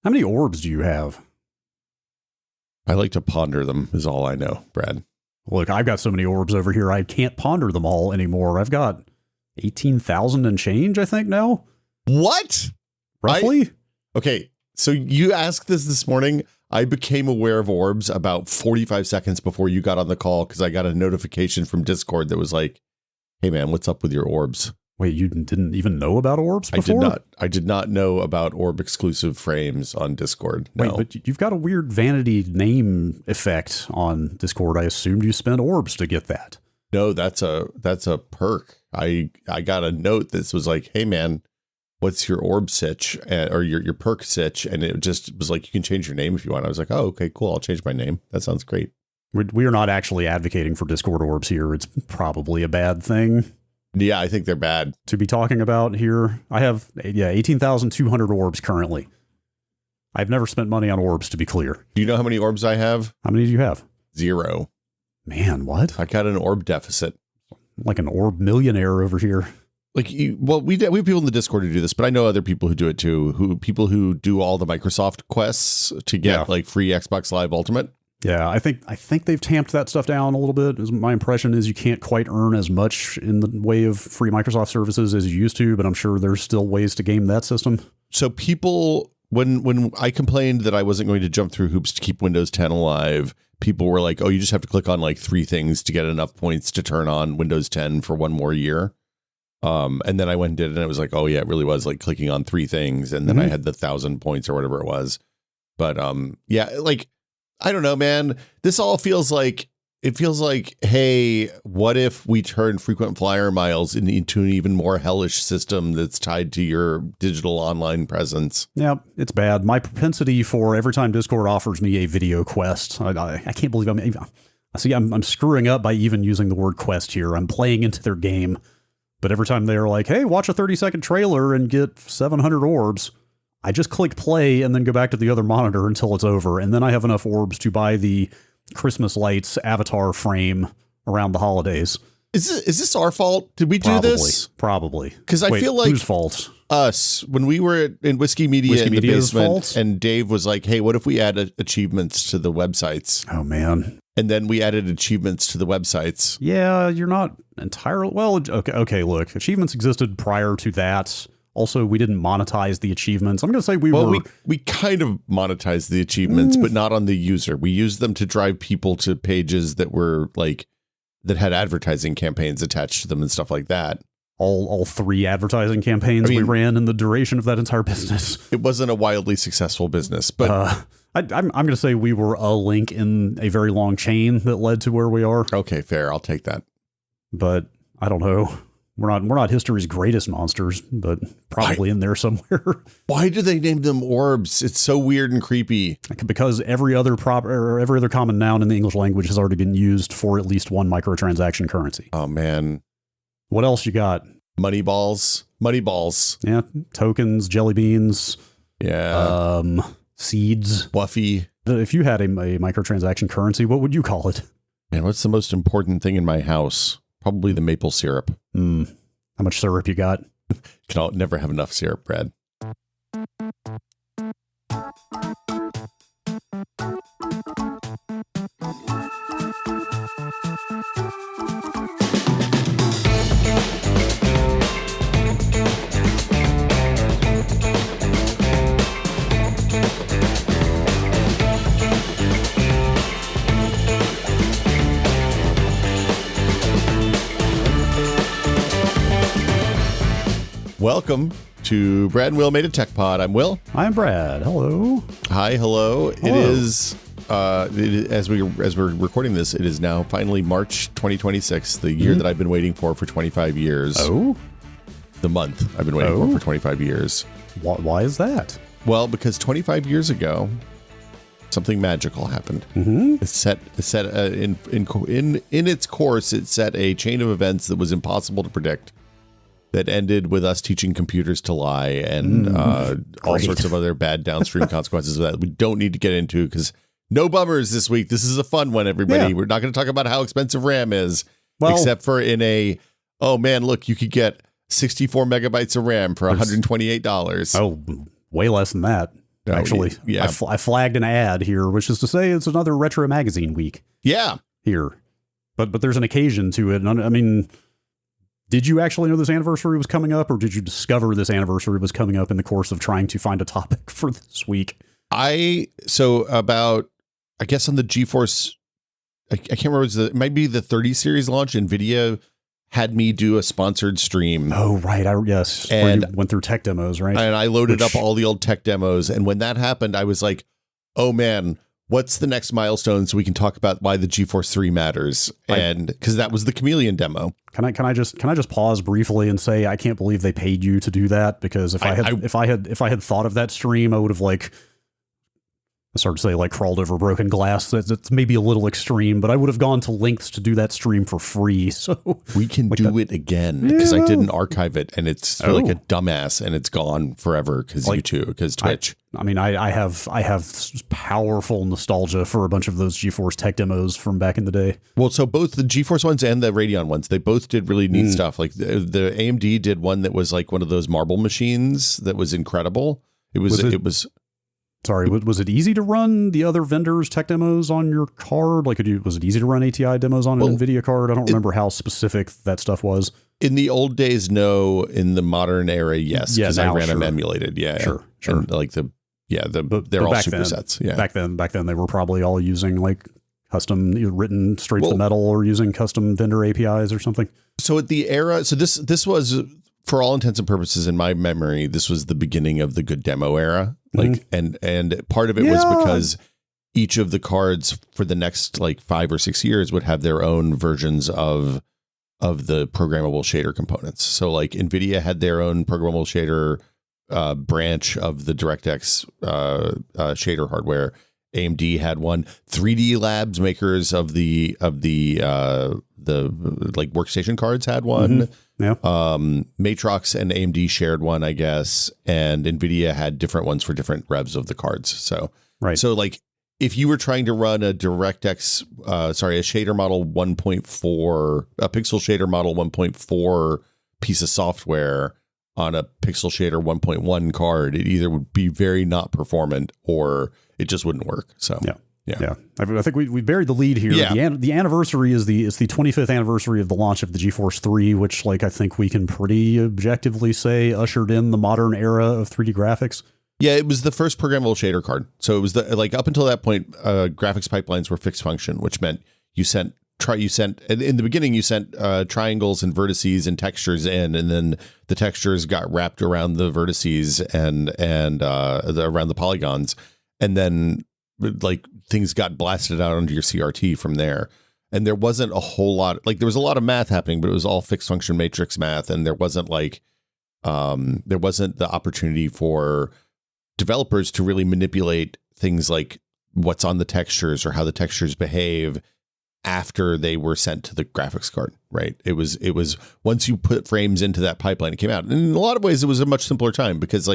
How many orbs do you have? I like to ponder them is all I know, Brad. Look, I've got so many orbs over here, I can't ponder them all anymore. I've got 18,000 and change, I think, now. What? Roughly? Okay, so you asked this morning. I became aware of orbs about 45 seconds before you got on the call because I got a notification from Discord that was like, hey, man, what's up with your orbs? Wait, you didn't even know about orbs before? I did not know about orb exclusive frames on Discord. No. Wait, but you've got a weird vanity name effect on Discord. I assumed you spent orbs to get that. No, that's a perk. I got a note that was like, hey, man, what's your orb sitch or your perk sitch? And it just was like, you can change your name if you want. I was like, oh, okay, cool. I'll change my name. That sounds great. We are not actually advocating for Discord orbs here. It's probably a bad thing. Yeah, I think they're bad to be talking about here. I have 18,200 orbs currently. I've never spent money on orbs, to be clear. Do you know how many orbs I have? How many do you have? 0. Man, what? I got an orb deficit. Like an orb millionaire over here. Like, we have people in the Discord who do this, but I know other people who do it too. People who do all the Microsoft quests to get like free Xbox Live Ultimate. Yeah, I think they've tamped that stuff down a little bit. My impression is you can't quite earn as much in the way of free Microsoft services as you used to, but I'm sure there's still ways to game that system. So people, when I complained that I wasn't going to jump through hoops to keep Windows 10 alive, people were like, oh, you just have to click on like 3 things to get enough points to turn on Windows 10 for 1 more year. And then I went and did it, and it was like, oh yeah, it really was like clicking on 3 things, and then I had the 1,000 points or whatever it was. But yeah, like, I don't know, man. This all feels like, hey, what if we turn frequent flyer miles into an even more hellish system that's tied to your digital online presence? Yeah, it's bad. My propensity for every time Discord offers me a video quest, I can't believe I'm screwing up by even using the word quest here. I'm playing into their game. But every time they're like, hey, watch a 30-second trailer and get 700 orbs, I just click play and then go back to the other monitor until it's over. And then I have enough orbs to buy the Christmas lights avatar frame around the holidays. Is this our fault? Did we do this? Probably. Because I feel like whose fault? Us, when we were in Whiskey Media in the basement, fault? And Dave was like, hey, what if we add achievements to the websites? Oh, man. And then we added achievements to the websites. Yeah, you're not entirely... Well, okay, look. Achievements existed prior to that. Also, we didn't monetize the achievements. I'm going to say we kind of monetized the achievements, but not on the user. We used them to drive people to pages that were like, that had advertising campaigns attached to them and stuff like that. All 3 advertising campaigns we ran in the duration of that entire business. It wasn't a wildly successful business, but I'm going to say we were a link in a very long chain that led to where we are. Okay, fair. I'll take that. But I don't know. We're not history's greatest monsters, but probably in there somewhere. Why do they name them orbs? It's so weird and creepy. Because every other common noun in the English language has already been used for at least one microtransaction currency. Oh man. What else you got? Money balls. Yeah. Tokens, jelly beans. Yeah. Seeds. Buffy. If you had a microtransaction currency, what would you call it? Man, what's the most important thing in my house? Probably the maple syrup. How much syrup you got? I'll never have enough syrup, Brad. Welcome to Brad and Will Made a Tech Pod. I'm Will. I'm Brad. Hello. Hi, hello. It is as we're recording this, it is now finally March 2026, the year that I've been waiting for 25 years. Oh, the month I've been waiting for 25 years. Why is that? Well, because 25 years ago, something magical happened. It set in its course. It set a chain of events that was impossible to predict. That ended with us teaching computers to lie and all sorts of other bad downstream consequences of that we don't need to get into because no bummers this week. This is a fun one, everybody. Yeah. We're not going to talk about how expensive RAM is, except for oh man, look, you could get 64 megabytes of RAM for $128. Oh, way less than that. Actually, yeah. I flagged an ad here, which is to say it's another retro magazine week. Yeah. Here. But there's an occasion to it. And I mean, did you actually know this anniversary was coming up, or did you discover this anniversary was coming up in the course of trying to find a topic for this week? About, I guess on the GeForce, I can't remember, it might be the 30 series launch, Nvidia had me do a sponsored stream. Oh, right. Yes. And where you went through tech demos, right? And I loaded up all the old tech demos. And when that happened, I was like, oh man, what's the next milestone so we can talk about why the GeForce 3 matters? And because that was the Chameleon demo. Can I just pause briefly and say I can't believe they paid you to do that? Because if I had thought of that stream, I would have I started to say crawled over broken glass. That's maybe a little extreme, but I would have gone to lengths to do that stream for free. So we can do it again, because I didn't archive it, and it's like a dumbass, and it's gone forever because because Twitch. I have powerful nostalgia for a bunch of those GeForce tech demos from back in the day. Well, so both the GeForce ones and the Radeon ones, they both did really neat stuff. Like the AMD did one that was like one of those marble machines that was incredible. It was. Sorry, was it easy to run the other vendors' tech demos on your card? Was it easy to run ATI demos on an NVIDIA card? I don't remember how specific that stuff was. In the old days, no. In the modern era, yes. Because I ran them emulated. Yeah, sure. And they're all supersets. Yeah. Back then, they were probably all using custom written straight to the metal, or using custom vendor APIs or something. So at the era, so this was, for all intents and purposes, in my memory, this was the beginning of the good demo era. And part of it was because each of the cards for the next 5 or 6 years would have their own versions of the programmable shader components. So Nvidia had their own programmable shader branch of the DirectX shader hardware. AMD had one. 3D Labs, makers of the workstation cards, had one. Yeah. Matrox and AMD shared one, I guess, and Nvidia had different ones for different revs of the cards. So right. So if you were trying to run a DirectX, a shader model 1.4, a pixel shader model 1.4 piece of software on a pixel shader 1.1 card, it either would be very not performant or it just wouldn't work. So yeah. I think we buried the lead here. Yeah. The anniversary is the 25th anniversary of the launch of the GeForce 3, which I think we can pretty objectively say ushered in the modern era of 3D graphics. Yeah, it was the first programmable shader card. So it was up until that point, graphics pipelines were fixed function, which meant you sent in the beginning you sent triangles and vertices and textures in, and then the textures got wrapped around the vertices and around the polygons, and then things got blasted out onto your CRT from there. And there wasn't a whole lot, there was a lot of math happening, but it was all fixed function matrix math, and there wasn't the opportunity for developers to really manipulate things like what's on the textures or how the textures behave after they were sent to the graphics card, right? It was once you put frames into that pipeline, it came out. And in a lot of ways, it was a much simpler time, because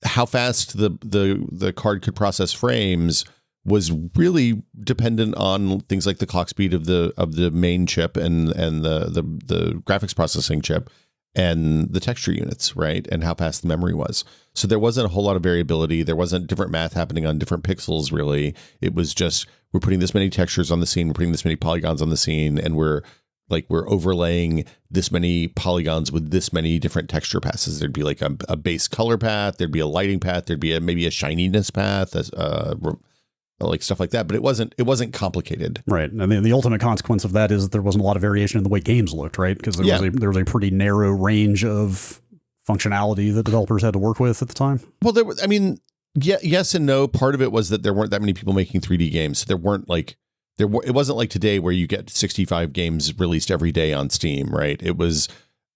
how fast the card could process frames was really dependent on things like the clock speed of the main chip and the graphics processing chip and the texture units, right? And how fast the memory was. So there wasn't a whole lot of variability. There wasn't different math happening on different pixels, really. It was just, we're putting this many textures on the scene, we're putting this many polygons on the scene, and we're overlaying this many polygons with this many different texture passes. There'd be a base color path, there'd be a lighting path, there'd be maybe a shininess path, stuff like that. But it wasn't complicated. Right. And the ultimate consequence of that is that there wasn't a lot of variation in the way games looked, right? Because there was a pretty narrow range of functionality that developers had to work with at the time. Well, yes and no. Part of it was that there weren't that many people making 3D games. There weren't it wasn't like today where you get 65 games released every day on Steam, right? It was,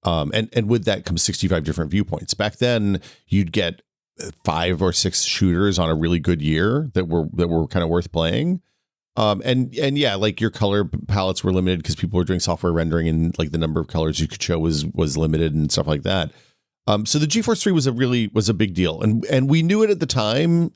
and with that comes 65 different viewpoints. Back then, you'd get 5 or 6 shooters on a really good year that were kind of worth playing. And your color palettes were limited because people were doing software rendering, and the number of colors you could show was limited and stuff like that. So the GeForce 3 was a big deal, and we knew it at the time.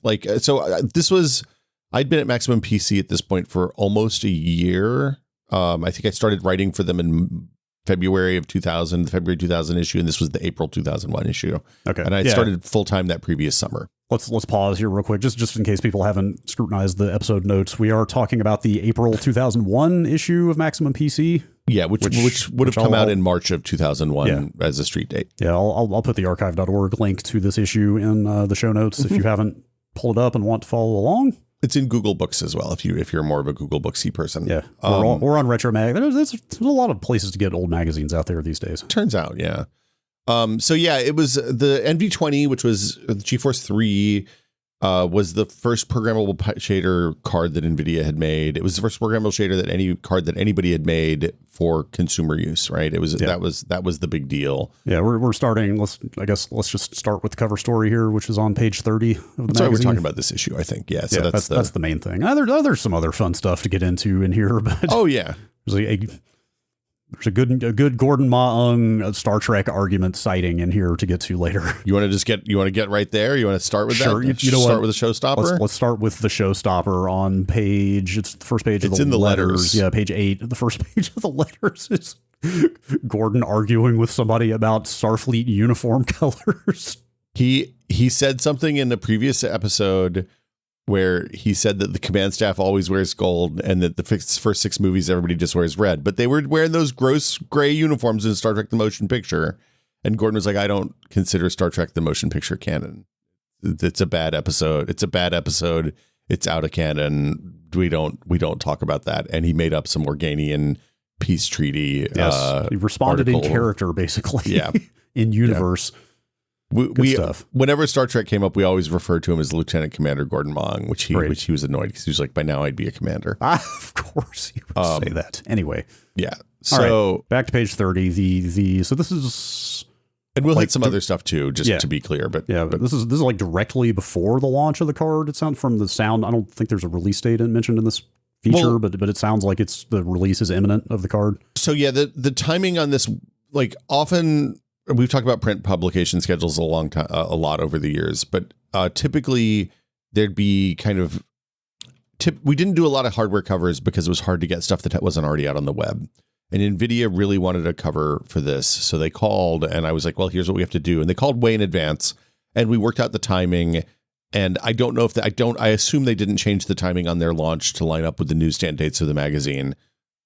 I'd been at Maximum PC at this point for almost a year. I think I started writing for them in February 2000 issue, and this was the April 2001 issue. Okay. And I started full time that previous summer. let's pause here real quick, just in case people haven't scrutinized the episode notes. We are talking about the April 2001 issue of Maximum PC. Yeah, which would have come out in March of 2001 as a street date. Yeah, I'll put the archive.org link to this issue in the show notes if you haven't pulled it up and want to follow along. It's in Google Books as well, if you're more of a Google Booksy person. Yeah, or on Retro Mag. There's a lot of places to get old magazines out there these days. Turns out, yeah. So yeah, it was the NV20, which was the GeForce 3, was the first programmable shader card that Nvidia had made. It was the first programmable shader that anybody had made for consumer use, right? It was that was the big deal. Yeah, we're starting. Let's just start with the cover story here, which is on page 30 of the magazine. That's why we're talking about this issue, I think. Yeah, so that's the main thing. There's some other fun stuff to get into in here, but oh yeah, there's a good Gordon Mah Ung Star Trek argument citing in here to get to later. You want to get right there? You want to start with sure, that? You know start what? with the showstopper? Let's start with the showstopper on page. It's the first page of the letters. Yeah, page 8. The first page of the letters is Gordon arguing with somebody about Starfleet uniform colors. He said something in the previous episode where he said that the command staff always wears gold and that the first 6 movies, everybody just wears red. But they were wearing those gross gray uniforms in Star Trek The Motion Picture. And Gordon was like, I don't consider Star Trek The Motion Picture canon. It's a bad episode. It's out of canon. We don't talk about that. And he made up some Organian peace treaty. Yes, he responded article. In character, basically. Yeah. In universe. Yeah. We whenever Star Trek came up, we always referred to him as Lieutenant Commander Gordon Mah Ung, which he was annoyed because he was like, by now I'd be a commander. Of course he would say that. Anyway. Yeah. So all right, back to page 30. So this is, and we'll hit some other stuff too, just to be clear. But this is like directly before the launch of the card. It sounds from the sound. I don't think there's a release date mentioned in this feature, but it sounds like the release is imminent of the card. So yeah, the timing on this, like often. We've talked about print publication schedules a lot over the years, but typically there'd be kind of we didn't do a lot of hardware covers because it was hard to get stuff that wasn't already out on the web. And Nvidia really wanted a cover for this, so they called, and I was like, "Well, here's what we have to do." And they called way in advance, and we worked out the timing. And I don't know if I assume they didn't change the timing on their launch to line up with the newsstand dates of the magazine,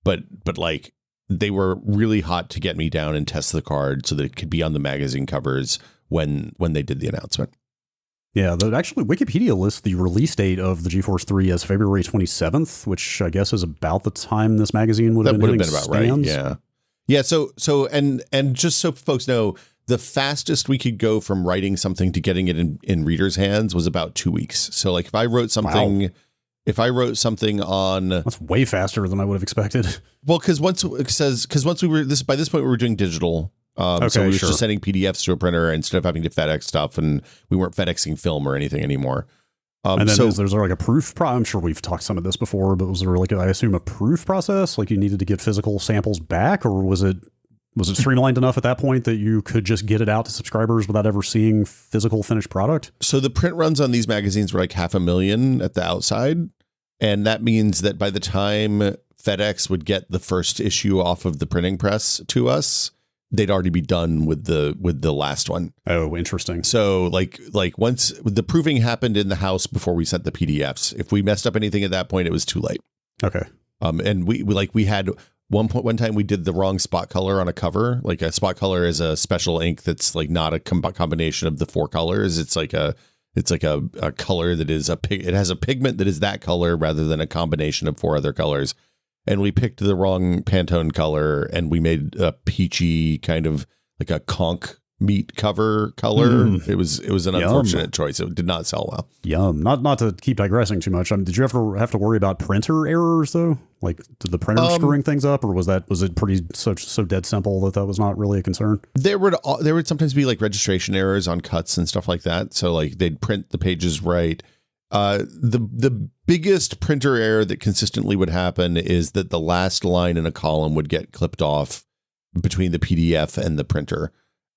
but like. They were really hot to get me down and test the card so that it could be on the magazine covers when they did the announcement. Yeah, actually Wikipedia lists the release date of the GeForce 3 as February 27th, which I guess is about the time this magazine would have been about stands. Right. Yeah. Yeah. So and just so folks know, the fastest we could go from writing something to getting it in readers' hands was about 2 weeks. So like if I wrote something. Wow. If I wrote something on, that's way faster than I would have expected. Well, because once we were by this point we were doing digital, so we were just sending PDFs to a printer instead of having to FedEx stuff, and we weren't FedExing film or anything anymore. And then there's like a proof. I'm sure we've talked some of this before, but was there like I assume a proof process? Like you needed to get physical samples back, or was it streamlined enough at that point that you could just get it out to subscribers without ever seeing physical finished product? So the print runs on these magazines were like 500,000 at the outside. And that means that by the time FedEx would get the first issue off of the printing press to us, they'd already be done with the last one. Oh, interesting. So like once the proofing happened in the house before we sent the PDFs, if we messed up anything at that point, it was too late. Okay. And we had one time we did the wrong spot color on a cover. Like a spot color is a special ink that's like not a combination of the 4 colors. It's like a color that is it has a pigment that is that color rather than a combination of 4 other colors. And we picked the wrong Pantone color, and we made a peachy kind of like a conch meat cover color. It was an unfortunate choice. It did not sell well. Yum. Not to keep digressing too much. Did you ever have to worry about printer errors though? Like did the printer screwing things up, or was it pretty so dead simple that was not really a concern? There would sometimes be like registration errors on cuts and stuff like that. So like they'd print the pages right. The biggest printer error that consistently would happen is that the last line in a column would get clipped off between the PDF and the printer.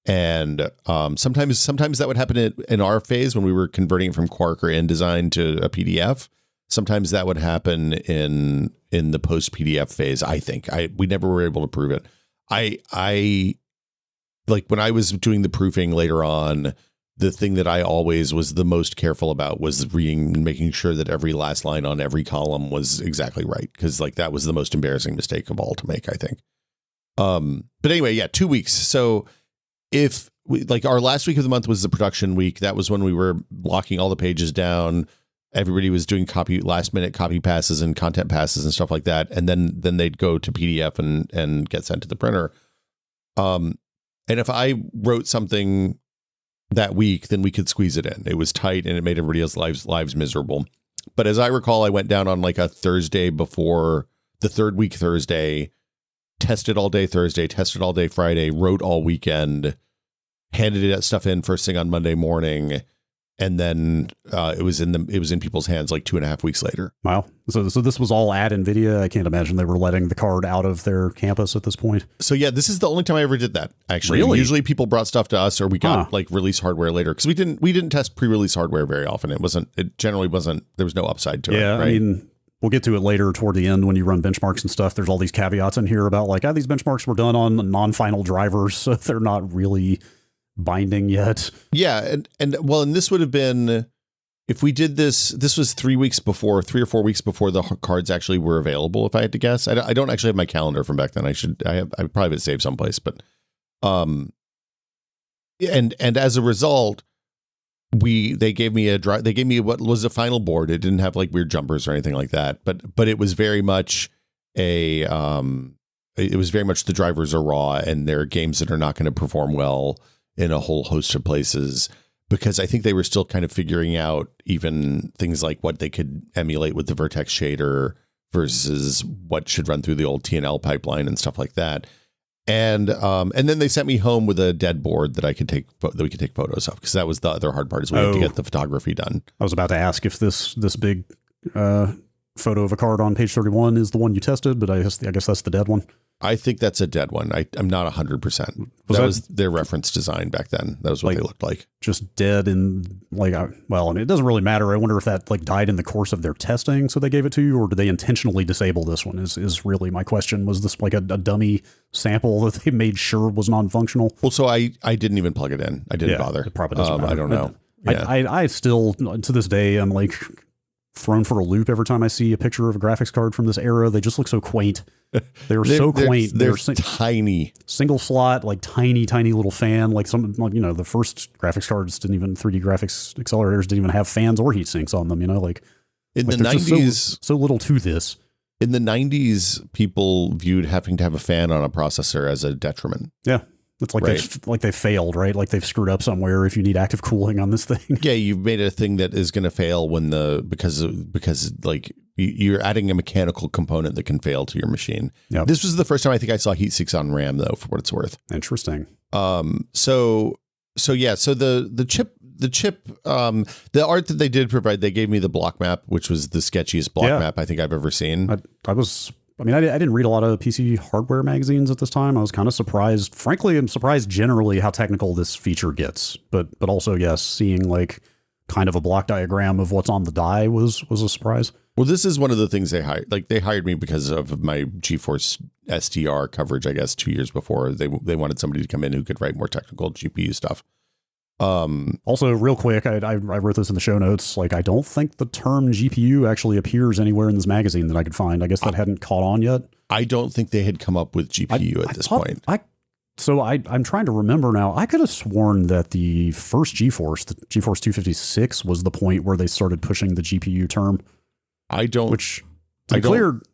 And sometimes that would happen in our phase when we were converting it from Quark or InDesign to a PDF. Sometimes that would happen in the post PDF phase. I think we never were able to prove it. I like when I was doing the proofing later on, the thing that I always was the most careful about was making sure that every last line on every column was exactly right. Because like that was the most embarrassing mistake of all to make, I think. But anyway, yeah, 2 weeks. So if like our last week of the month was the production week, that was when we were locking all the pages down. Everybody was doing last minute copy passes and content passes and stuff like that. And then they'd go to PDF and get sent to the printer. And if I wrote something that week, then we could squeeze it in. It was tight and it made everybody else's lives miserable. But as I recall, I went down on like a Thursday before the third week Thursday, tested all day Thursday, tested all day Friday, wrote all weekend, handed that stuff in first thing on Monday morning. And then it was in people's hands like 2.5 weeks later. Wow. So this was all at Nvidia. I can't imagine they were letting the card out of their campus at this point. So yeah, this is the only time I ever did that. Actually, really? Usually people brought stuff to us, or we got like release hardware later, because we didn't test pre-release hardware very often. It generally wasn't. There was no upside to it. Yeah, right? I mean, we'll get to it later toward the end when you run benchmarks and stuff. There's all these caveats in here about like, these benchmarks were done on non-final drivers, so they're not really binding yet. Yeah, and this would have been. If we did this was 3 or 4 weeks before the cards actually were available, if I had to guess. I don't actually have my calendar from back then. I probably have it saved someplace, but, and as a result, they gave me what was a final board. It didn't have like weird jumpers or anything like that, but it was very much it was very much the drivers are raw and they're games that are not going to perform well in a whole host of places. Because I think they were still kind of figuring out even things like what they could emulate with the Vertex shader versus what should run through the old TNL pipeline and stuff like that. And then they sent me home with a dead board that we could take photos of, because that was the other hard part, is we had to get the photography done. I was about to ask if this big photo of a card on page 31 is the one you tested, but I guess that's the dead one. I think that's a dead one. I'm not 100%. That was their reference design back then. That was what they looked like. Just dead in like, well, I mean, it doesn't really matter. I wonder if that like died in the course of their testing, so they gave it to you, or did they intentionally disable this one is really my question. Was this like a dummy sample that they made sure was non-functional? Well, so I didn't even plug it in. I didn't bother. It probably doesn't matter. I don't know. I still, to this day, I'm like thrown for a loop every time I see a picture of a graphics card from this era. They just look so quaint. They're so quaint. They're tiny, single slot, like tiny little fan. Like some, like, you know, the first graphics cards 3D graphics accelerators didn't even have fans or heat sinks on them. You know, like in the 90s, so little to this. In the 90s, people viewed having to have a fan on a processor as a detriment. Yeah. It's like they failed, right? Like they've screwed up somewhere if you need active cooling on this thing. Yeah, you've made a thing that is going to fail because like you're adding a mechanical component that can fail to your machine. Yep. This was the first time I think I saw heat sinks on RAM, though, for what it's worth. Interesting. So the chip, the art that they did provide, they gave me the block map, which was the sketchiest block map I think I've ever seen. I didn't read a lot of PC hardware magazines at this time. I was kind of surprised. Frankly, I'm surprised generally how technical this feature gets. But also, yes, seeing like kind of a block diagram of what's on the die was a surprise. Well, this is one of the things they hired. Like they hired me because of my GeForce SDR coverage, I guess, 2 years before. They wanted somebody to come in who could write more technical GPU stuff. Also, real quick, I wrote this in the show notes. Like, I don't think the term GPU actually appears anywhere in this magazine that I could find. I guess that hadn't caught on yet. I don't think they had come up with GPU at this point. I'm trying to remember now. I could have sworn that the first GeForce, the GeForce 256, was the point where they started pushing the GPU term. I don't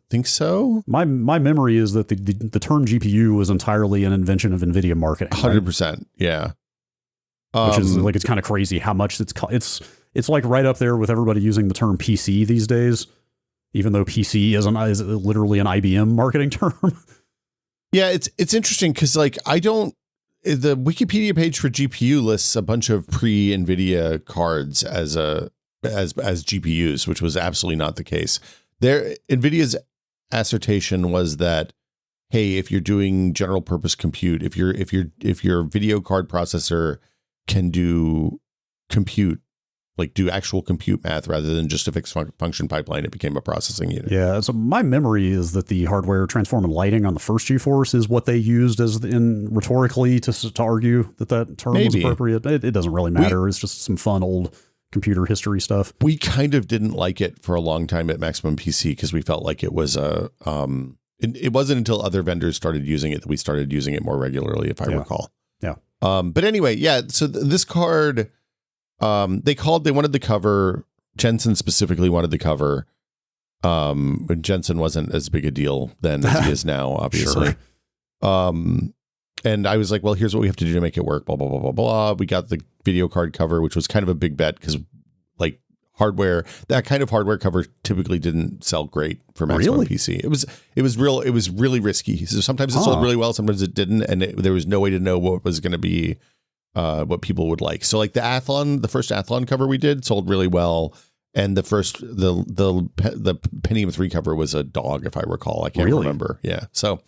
think so. My memory is that the term GPU was entirely an invention of Nvidia marketing. 100%. Yeah. Which is like, it's kind of crazy how much it's like right up there with everybody using the term PC these days, even though PC is literally an IBM marketing term. Yeah, it's interesting because like the Wikipedia page for GPU lists a bunch of pre-Nvidia cards as GPUs, which was absolutely not the case. Nvidia's assertion was that, hey, if you're doing general purpose compute, if your video card processor can do compute like do actual compute math rather than just a fixed function pipeline. It became a processing unit. Yeah. So my memory is that the hardware transform and lighting on the first GeForce is what they used as in rhetorically to argue that term was appropriate. It doesn't really matter. It's just some fun old computer history stuff. We kind of didn't like it for a long time at Maximum PC because we felt like it was it wasn't until other vendors started using it that we started using it more regularly, if I recall. Yeah. But anyway, so this card, they wanted the cover. Jensen specifically wanted the cover. But Jensen wasn't as big a deal then as he is now, obviously. Sure. And I was like, well, here's what we have to do to make it work, blah, blah, blah, blah, blah. We got the video card cover, which was kind of a big bet because like that kind of hardware cover typically didn't sell great for Maximum PC. It was really risky. So sometimes it sold really well, sometimes it didn't. And there was no way to know what was going to be, what people would like. So like the first Athlon cover we did sold really well. And the Pentium 3 cover was a dog, if I recall. I can't remember. Yeah. So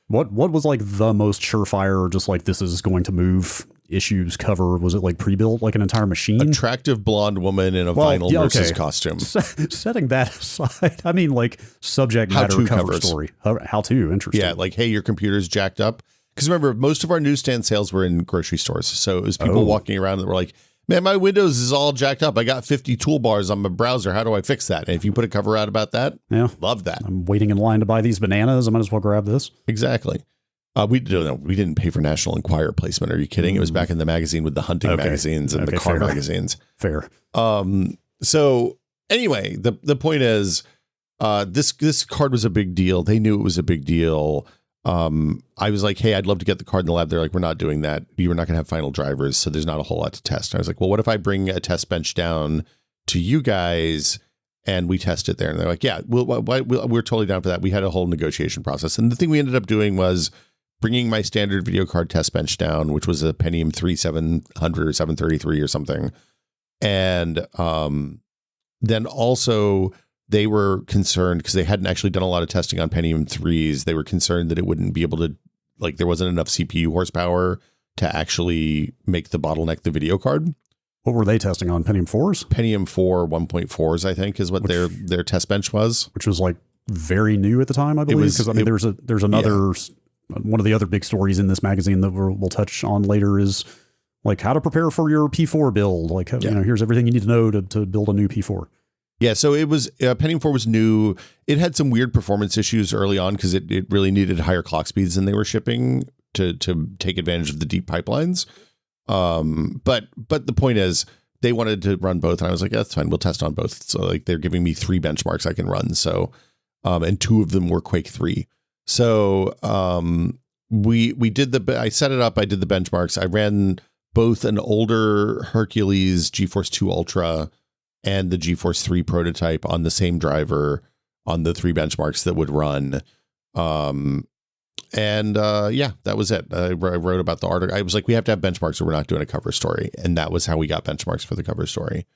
what was like the most surefire, just like this is going to move issues cover? Was it like pre-built, like an entire machine? Attractive blonde woman in a vinyl nurse's costume. Setting that aside, I mean, like subject matter cover story. How to, interesting. Yeah, like, hey, your computer's jacked up. Because remember, most of our newsstand sales were in grocery stores. So it was people walking around that were like, man, my Windows is all jacked up. I got 50 toolbars on my browser. How do I fix that? And if you put a cover out about that, love that. I'm waiting in line to buy these bananas. I might as well grab this. Exactly. We didn't pay for National Enquirer placement. Are you kidding? It was back in the magazine with the hunting magazines and the car magazines. Fair. So anyway, the point is, this card was a big deal. They knew it was a big deal. I was like, hey, I'd love to get the card in the lab. They're like, we're not doing that. You were not going to have final drivers. So there's not a whole lot to test. And I was like, well, what if I bring a test bench down to you guys and we test it there? And they're like, yeah, we're totally down for that. We had a whole negotiation process. And the thing we ended up doing was bringing my standard video card test bench down, which was a Pentium 3 700 or 733 or something. And then also they were concerned because they hadn't actually done a lot of testing on Pentium 3s. They were concerned that it wouldn't be able to, like, there wasn't enough CPU horsepower to actually make the bottleneck the video card. What were they testing on? Pentium 4s? Pentium 4 1.4s, I think, is what their test bench was. Which was like very new at the time, I believe. Because I mean, there's another one of the other big stories in this magazine that we'll touch on later is like how to prepare for your P4 build. Like, you know, here's everything you need to know to build a new P4. Yeah, so it was Pentium 4 was new. It had some weird performance issues early on because it really needed higher clock speeds than they were shipping to take advantage of the deep pipelines. But the point is they wanted to run both, and I was like, that's fine, we'll test on both. So like they're giving me 3 benchmarks I can run. So and 2 of them were Quake 3. So we did I set it up. I did the benchmarks. I ran both an older Hercules GeForce 2 Ultra and the GeForce 3 prototype on the same driver on the 3 benchmarks that would run. That was it. I wrote about the article. I was like, we have to have benchmarks or we're not doing a cover story. And that was how we got benchmarks for the cover story.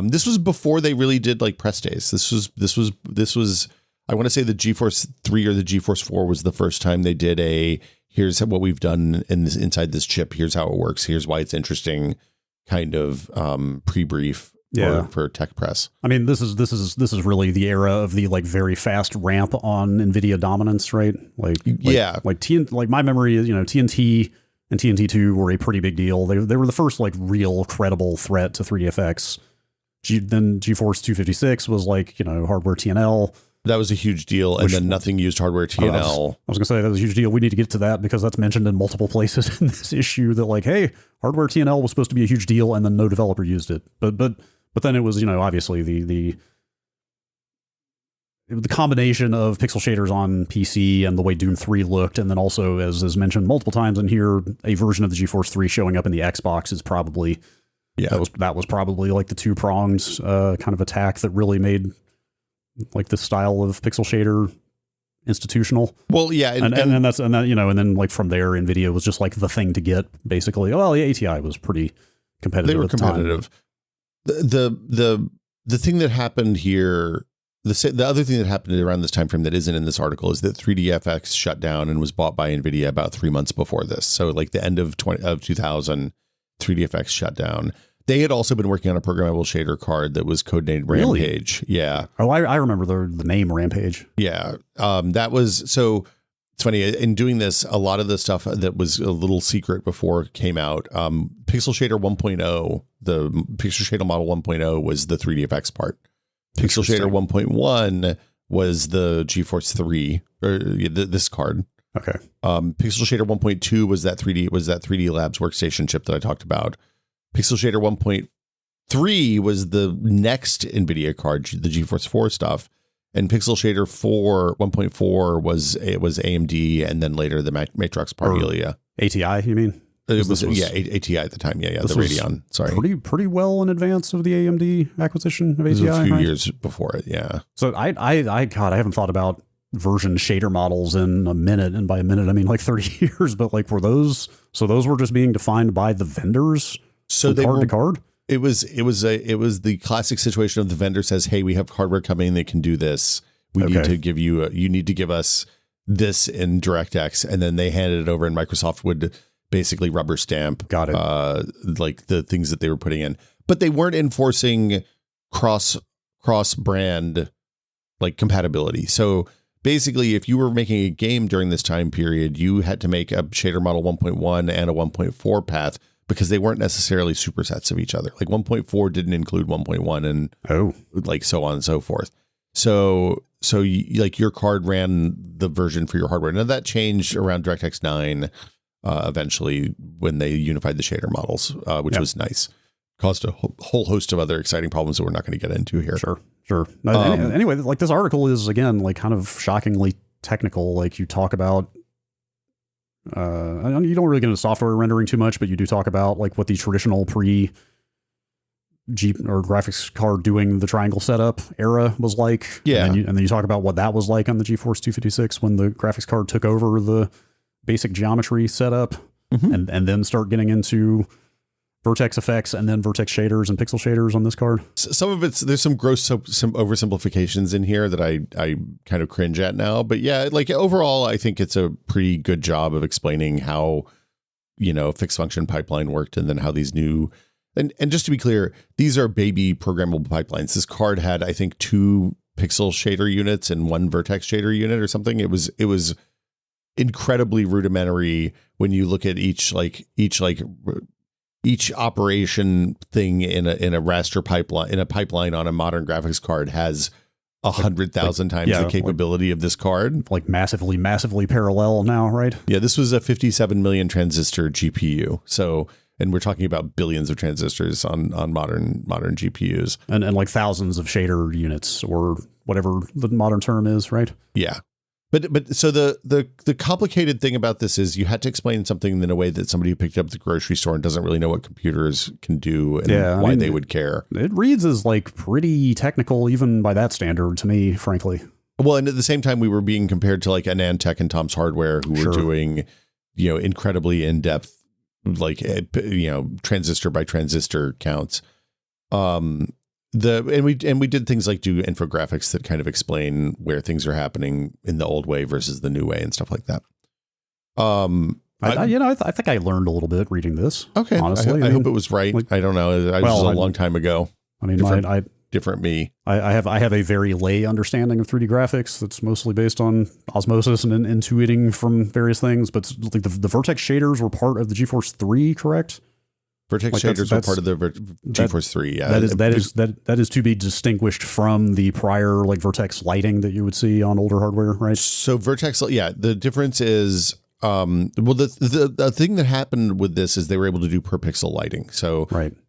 This was before they really did like press days. This was, I want to say the GeForce 3 or the GeForce 4 was the first time they did here's what we've done inside this chip. Here's how it works. Here's why it's interesting kind of pre-brief. For tech press. I mean, this is really the era of the like very fast ramp on Nvidia dominance, right? Like my memory is, you know, TNT and TNT2 were a pretty big deal. They were the first like real credible threat to 3DFX. Then GeForce 256 was like, you know, hardware TNL. That was a huge deal. And then nothing used hardware TNL. I was going to say that was a huge deal. We need to get to that because that's mentioned in multiple places in this issue that like, hey, hardware TNL was supposed to be a huge deal and then no developer used it. But then it was, you know, obviously the combination of pixel shaders on PC and the way Doom 3 looked. And then also, as is mentioned multiple times in here, a version of the GeForce 3 showing up in the Xbox is probably, that was probably like the 2-pronged kind of attack that really made like this style of pixel shader institutional. Well, yeah. And then like from there, Nvidia was just like the thing to get basically. Well, the ATI was pretty competitive. They were competitive. The thing that happened here, the other thing that happened around this time frame that isn't in this article is that 3DFX shut down and was bought by Nvidia about 3 months before this. So like the end of 2000, 3DFX shut down. They had also been working on a programmable shader card that was codenamed Really? Rampage. Yeah. Oh, I remember the name Rampage. Yeah. That was so. It's funny in doing this. A lot of the stuff that was a little secret before it came out. Pixel Shader 1.0, the Pixel Shader Model 1.0 was the 3DFX part. Pixel Shader 1.1 was the GeForce 3 or this card. Okay. Pixel Shader 1.2 was that 3D Labs workstation chip that I talked about. Pixel Shader 1.3 was the next Nvidia card, the GeForce 4 stuff. And Pixel Shader 1.4 was AMD, and then later the Matrox Parhelia. ATI, you mean? It was ATI at the time. Yeah, the Radeon. Sorry, pretty well in advance of the AMD acquisition of ATI. It was a few years before it. Yeah. So I haven't thought about version shader models in a minute, and by a minute I mean like 30 years. But like, those were just being defined by the vendors? So they card to card. It was the classic situation of the vendor says, "Hey, we have hardware coming that can do this. We need to give you. You need to give us this in DirectX," and then they handed it over, and Microsoft would basically rubber stamp. Got it. Like the things that they were putting in, but they weren't enforcing cross brand like compatibility. So basically, if you were making a game during this time period, you had to make a shader model 1.1 and a 1.4 path, because they weren't necessarily supersets of each other. Like 1.4 didn't include 1.1 and like so on and so forth. So like your card ran the version for your hardware. Now that changed around DirectX 9 eventually when they unified the shader models, which was nice. Caused a whole host of other exciting problems that we're not going to get into here. Sure. Anyway, like this article is, again, like kind of shockingly technical. Like you talk about, you don't really get into software rendering too much, but you do talk about like what the traditional pre-G or graphics card doing the triangle setup era was like. Yeah. And then you talk about what that was like on the GeForce 256 when the graphics card took over the basic geometry setup, and then start getting into vertex effects and then vertex shaders and pixel shaders on this card. Some of there's some gross, some oversimplifications in here that I kind of cringe at now, but yeah, like overall, I think it's a pretty good job of explaining how, fixed function pipeline worked, and then how these new, and just to be clear, these are baby programmable pipelines. This card had, I think, 2 pixel shader units and 1 vertex shader unit or something. It was incredibly rudimentary when you look at each operation thing in a raster pipeline, in a pipeline on a modern graphics card has 100,000 times the capability of this card. Like massively parallel now, right? Yeah, this was a 57 million transistor GPU. So, and we're talking about billions of transistors on modern GPUs. And like thousands of shader units, or whatever the modern term is, right? Yeah. But so the complicated thing about this is you had to explain something in a way that somebody who picked it up at the grocery store and doesn't really know what computers can do and why they would care. It reads as like pretty technical, even by that standard, to me, frankly. Well, and at the same time, we were being compared to like AnandTech and Tom's Hardware, who were doing, incredibly in-depth, like, transistor by transistor counts. And we did things like do infographics that kind of explain where things are happening in the old way versus the new way and stuff like that. I think I learned a little bit reading this. Okay, honestly, I hope it was right. Like, I don't know. It was a long time ago. I mean, different me. I have a very lay understanding of 3D graphics that's mostly based on osmosis and intuiting from various things. But like the vertex shaders were part of the GeForce 3, correct? Vertex shaders were part of the GeForce 3. Yeah, that is to be distinguished from the prior like vertex lighting that you would see on older hardware, right? So vertex, the difference is, the thing that happened with this is they were able to do per pixel lighting. So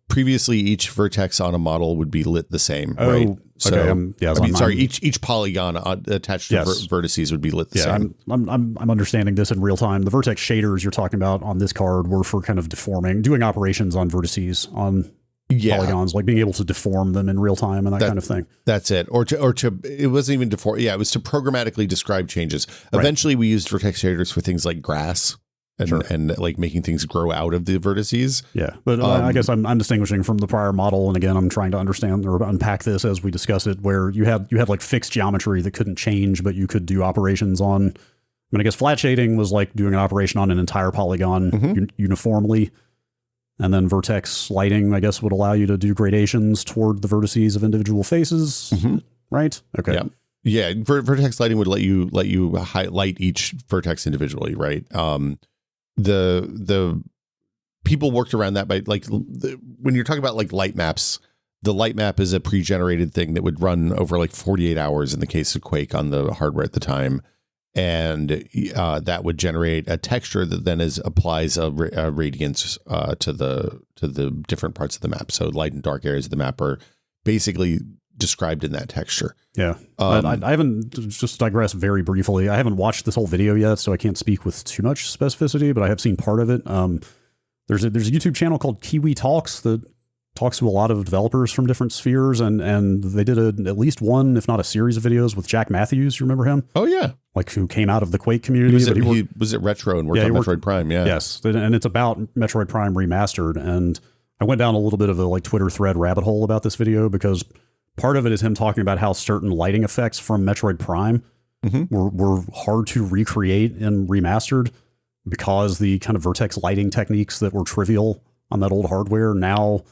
previously, each vertex on a model would be lit the same, right? So, okay. Each polygon attached to vertices would be lit the same. I'm understanding this in real time. The vertex shaders you're talking about on this card were for kind of doing operations on vertices on polygons, like being able to deform them in real time and that kind of thing. That's it. Or to it wasn't even deform. Yeah, it was to programmatically describe changes. Eventually, we used vertex shaders for things like grass. And like making things grow out of the vertices. Yeah. But I guess I'm distinguishing from the prior model. And again, I'm trying to understand or unpack this as we discuss it, where you had like fixed geometry that couldn't change, but you could do operations on. I mean, I guess flat shading was like doing an operation on an entire polygon uniformly. And then vertex lighting, I guess, would allow you to do gradations toward the vertices of individual faces, right? Okay. Yeah. Yeah, vertex lighting would let you highlight each vertex individually, right? The people worked around that by when you're talking about like light maps, the light map is a pre-generated thing that would run over like 48 hours in the case of Quake on the hardware at the time, and that would generate a texture that then applies a radiance to the different parts of the map. So light and dark areas of the map are basically described in that texture. Yeah. I haven't, just digress very briefly, I haven't watched this whole video yet, so I can't speak with too much specificity, but I have seen part of it. There's a YouTube channel called Kiwi Talks that talks to a lot of developers from different spheres, and they did at least one, if not a series of videos with Jack Matthews. You remember him? Oh yeah. Like who came out of the Quake community. He was at Retro and worked on Metroid Prime. Yeah. Yes. And it's about Metroid Prime Remastered. And I went down a little bit of a like Twitter thread rabbit hole about this video because part of it is him talking about how certain lighting effects from Metroid Prime were hard to recreate in Remastered because the kind of vertex lighting techniques that were trivial on that old hardware now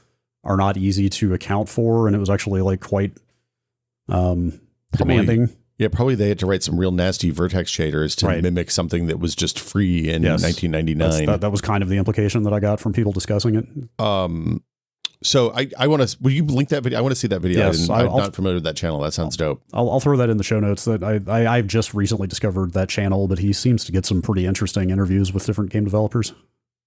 are not easy to account for. And it was actually like quite demanding. Probably they had to write some real nasty vertex shaders to mimic something that was just free in 1999. That was kind of the implication that I got from people discussing it. So I want to, will you link that video? I want to see that video. Yes, I'm not familiar with that channel. That sounds dope. I'll throw that in the show notes. That I've just recently discovered that channel, but he seems to get some pretty interesting interviews with different game developers.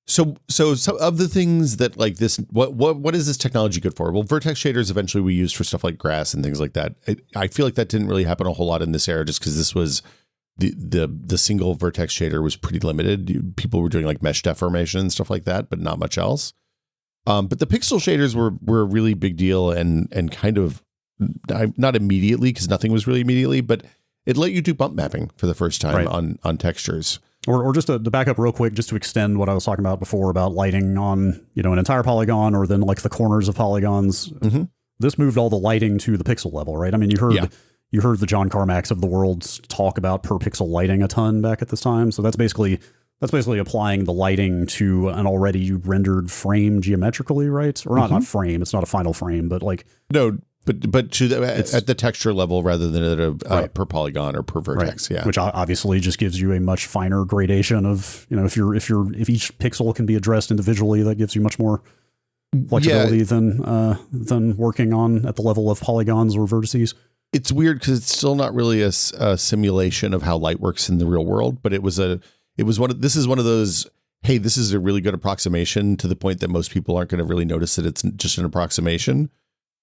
So of the things that like this, what is this technology good for? Well, vertex shaders eventually we used for stuff like grass and things like that. I feel like that didn't really happen a whole lot in this era, just because this was the single vertex shader was pretty limited. People were doing like mesh deformation and stuff like that, but not much else. But the pixel shaders were a really big deal and kind of not immediately, because nothing was really immediately, but it let you do bump mapping for the first time on textures. Or just to back up real quick, just to extend what I was talking about before about lighting on, an entire polygon or then like the corners of polygons. This moved all the lighting to the pixel level, right? I mean, you heard the John Carmacks of the world talk about per pixel lighting a ton back at this time. So that's basically applying the lighting to an already rendered frame geometrically, right? Or not frame. It's not a final frame, but like But at the texture level rather than at a per polygon or per vertex, which obviously just gives you a much finer gradation of if each pixel can be addressed individually, that gives you much more flexibility than working on at the level of polygons or vertices. It's weird because it's still not really a simulation of how light works in the real world, but this is one of those. Hey, this is a really good approximation to the point that most people aren't going to really notice that it's just an approximation.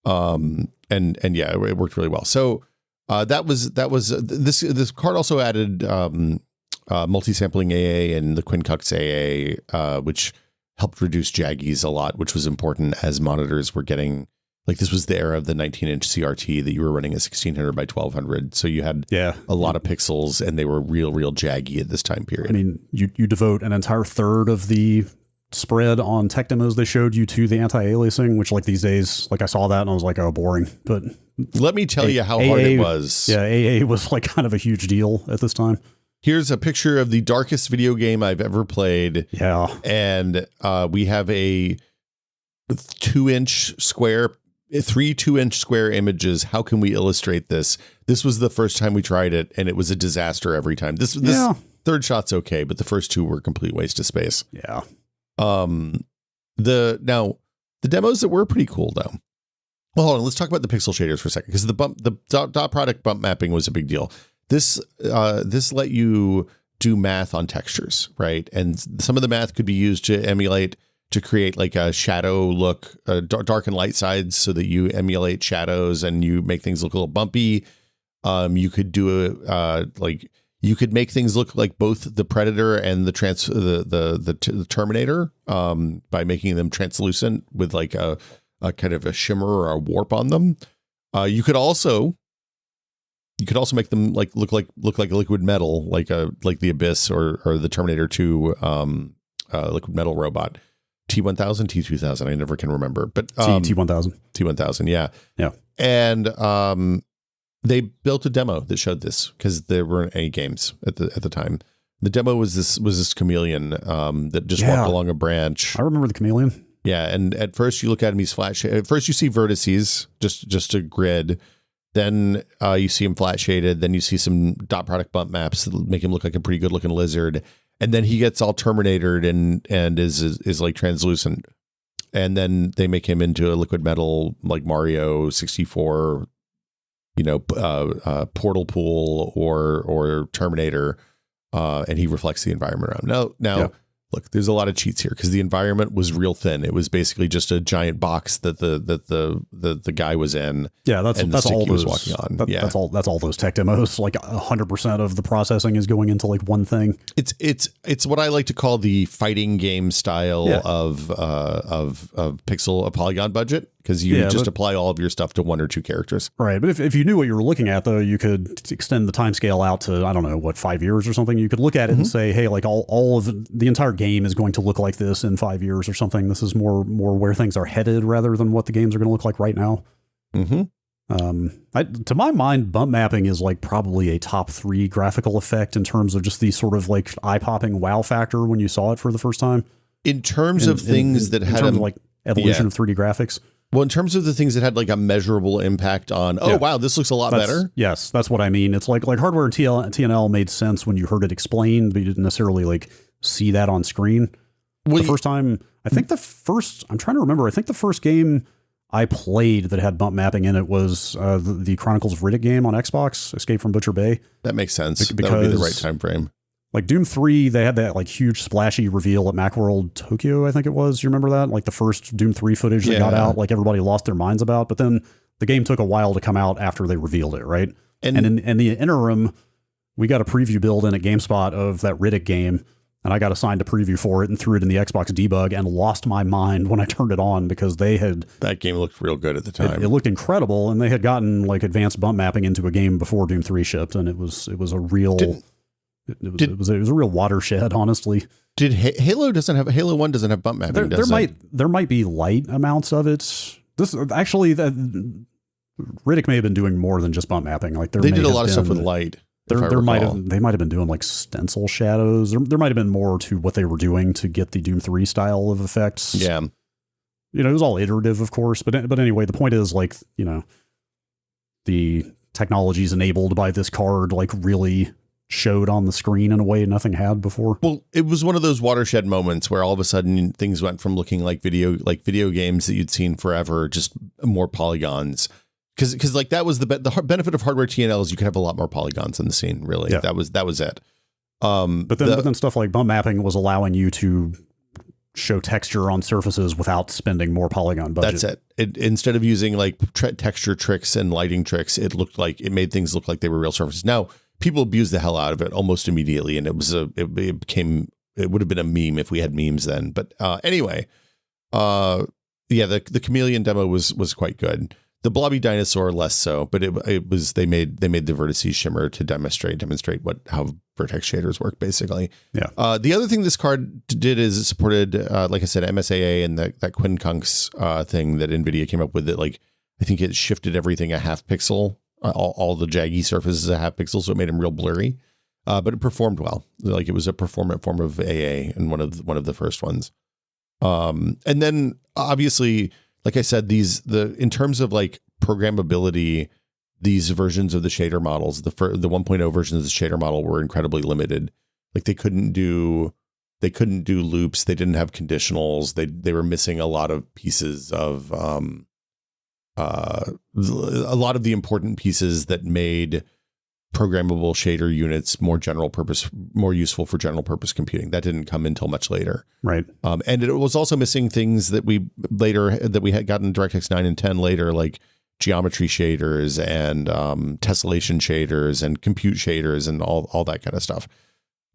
It worked really well. So this card also added multi-sampling AA and the Quincux AA, which helped reduce jaggies a lot, which was important as monitors were getting, like, this was the era of the 19-inch CRT that you were running a 1600 by 1200. So you had a lot of pixels and they were real jaggy at this time period. I mean, you devote an entire third of the spread on tech demos they showed you to the anti-aliasing, which like these days, like I saw that and I was like, oh, boring. But let me tell you how hard it was. Yeah, AA was like kind of a huge deal at this time. Here's a picture of the darkest video game I've ever played. Yeah. And we have a 2-inch square, 3 2-inch square images. How can we illustrate this? This was the first time we tried it and it was a disaster every time. This third shot's okay, but the first two were a complete waste of space. Yeah. The demos that were pretty cool though. Well, hold on, let's talk about the pixel shaders for a second, because the dot product bump mapping was a big deal. This let you do math on textures, right? And some of the math could be used to create like a shadow look, dark and light sides, so that you emulate shadows and you make things look a little bumpy. You could do you could make things look like both the Predator and the Terminator by making them translucent with like a kind of a shimmer or a warp on them. You could also make them like look like liquid metal, like the Abyss or the Terminator 2 liquid metal robot. T1000, T2000, I never can remember, but T1000, yeah. And they built a demo that showed this because there weren't any games at the time. The demo was this chameleon that just walked along a branch. I remember the chameleon. Yeah, and at first you look at him, he's flat shaded. At first you see vertices, just a grid. Then you see him flat shaded. Then you see some dot product bump maps that make him look like a pretty good looking lizard. And then he gets all Terminatored and is like translucent. And then they make him into a liquid metal like Mario 64, Portal Pool or Terminator, and he reflects the environment around. Now. Look, there's a lot of cheats here because the environment was real thin. It was basically just a giant box that the guy was in. Yeah, that's all he was walking on. That's all those tech demos. Like 100% of the processing is going into like one thing. It's what I like to call the fighting game style of pixel a polygon budget, because you just apply all of your stuff to one or two characters. Right, but if you knew what you were looking at, though, you could extend the time scale out to, I don't know, 5 years or something. You could look at it and say, hey, like all of the entire game is going to look like this in 5 years or something. This is more where things are headed rather than what the games are going to look like right now. To my mind, bump mapping is like probably a top 3 graphical effect in terms of just the sort of like eye-popping wow factor when you saw it for the first time. In terms of things that had like evolution of 3D graphics. Well, in terms of the things that had like a measurable impact on, wow, this looks a lot better. Yes, that's what I mean. It's like hardware and TNL made sense when you heard it explained, but you didn't necessarily like see that on screen. The first time, I'm trying to remember, I think the first game I played that had bump mapping in it was the Chronicles of Riddick game on Xbox, Escape from Butcher Bay. That makes sense. That would be the right time frame. Like Doom 3, they had that like huge splashy reveal at Macworld Tokyo, I think it was. You remember that? Like the first Doom 3 footage that got out, like everybody lost their minds about. But then the game took a while to come out after they revealed it, right? And in the interim, we got a preview build in at GameSpot of that Riddick game, and I got assigned a preview for it and threw it in the Xbox debug and lost my mind when I turned it on because that game looked real good at the time. It looked incredible, and they had gotten like advanced bump mapping into a game before Doom 3 shipped, and it was a real... It was a real watershed, honestly. Did Halo 1 doesn't have bump mapping? There might be light amounts of it. This actually, that Riddick may have been doing more than just bump mapping. Like they did a lot of stuff with light. They might have been doing like stencil shadows. There might have been more to what they were doing to get the Doom 3 style of effects. Yeah, it was all iterative, of course. But anyway, the point is like the technologies enabled by this card like really showed on the screen in a way nothing had before. Well, it was one of those watershed moments where all of a sudden things went from looking like video games that you'd seen forever, just more polygons. Because like that was the benefit of hardware TNL is you could have a lot more polygons in the scene. Really, that was it. But then stuff like bump mapping was allowing you to show texture on surfaces without spending more polygon budget. That's it. Instead of using like texture tricks and lighting tricks, it made things look like they were real surfaces. Now, people abused the hell out of it almost immediately, and it would have been a meme if we had memes then. But anyway, the chameleon demo was quite good. The blobby dinosaur less so, but they made the vertices shimmer to demonstrate how vertex shaders work basically. Yeah. The other thing this card did is it supported, like I said, MSAA and that quincunx thing that Nvidia came up with. That like I think it shifted everything a half pixel. All the jaggy surfaces a half pixel, so it made them real blurry. But it performed well. Like it was a performant form of AA and one of the first ones. And then obviously, like I said, in terms of like programmability, these versions of the shader models, the 1.0 versions of the shader model were incredibly limited. Like they couldn't do loops. They didn't have conditionals. They were missing a lot of pieces of a lot of the important pieces that made programmable shader units more useful for general purpose computing. That didn't come until much later. Right. And it was also missing things that we had gotten DirectX 9 and 10 later, like geometry shaders and tessellation shaders and compute shaders and all that kind of stuff.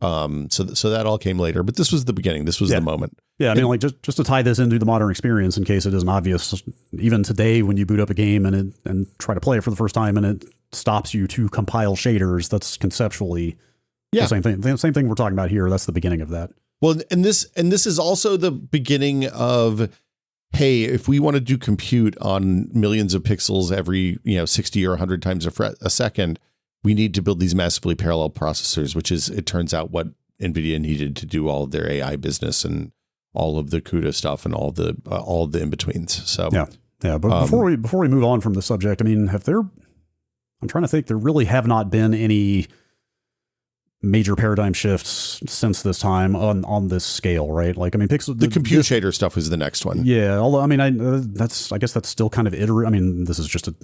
So that all came later, but this was the beginning. This was the moment. Yeah, I mean, like just to tie this into the modern experience, in case it isn't obvious, even today when you boot up a game and try to play it for the first time, and it stops you to compile shaders, that's conceptually the same thing. The same thing we're talking about here. That's the beginning of that. Well, and this is also the beginning of, hey, if we want to do compute on millions of pixels every 60 or 100 times a second, we need to build these massively parallel processors, which is, it turns out, what Nvidia needed to do all of their AI business and all of the CUDA stuff and all of the in-betweens. So yeah. But before we move on from the subject, I mean, I'm trying to think, there really have not been any major paradigm shifts since this time on this scale, right? Like, I mean, the compute shader stuff was the next one. Yeah. Although, I mean, I guess that's still kind of iterative. I mean, this is just a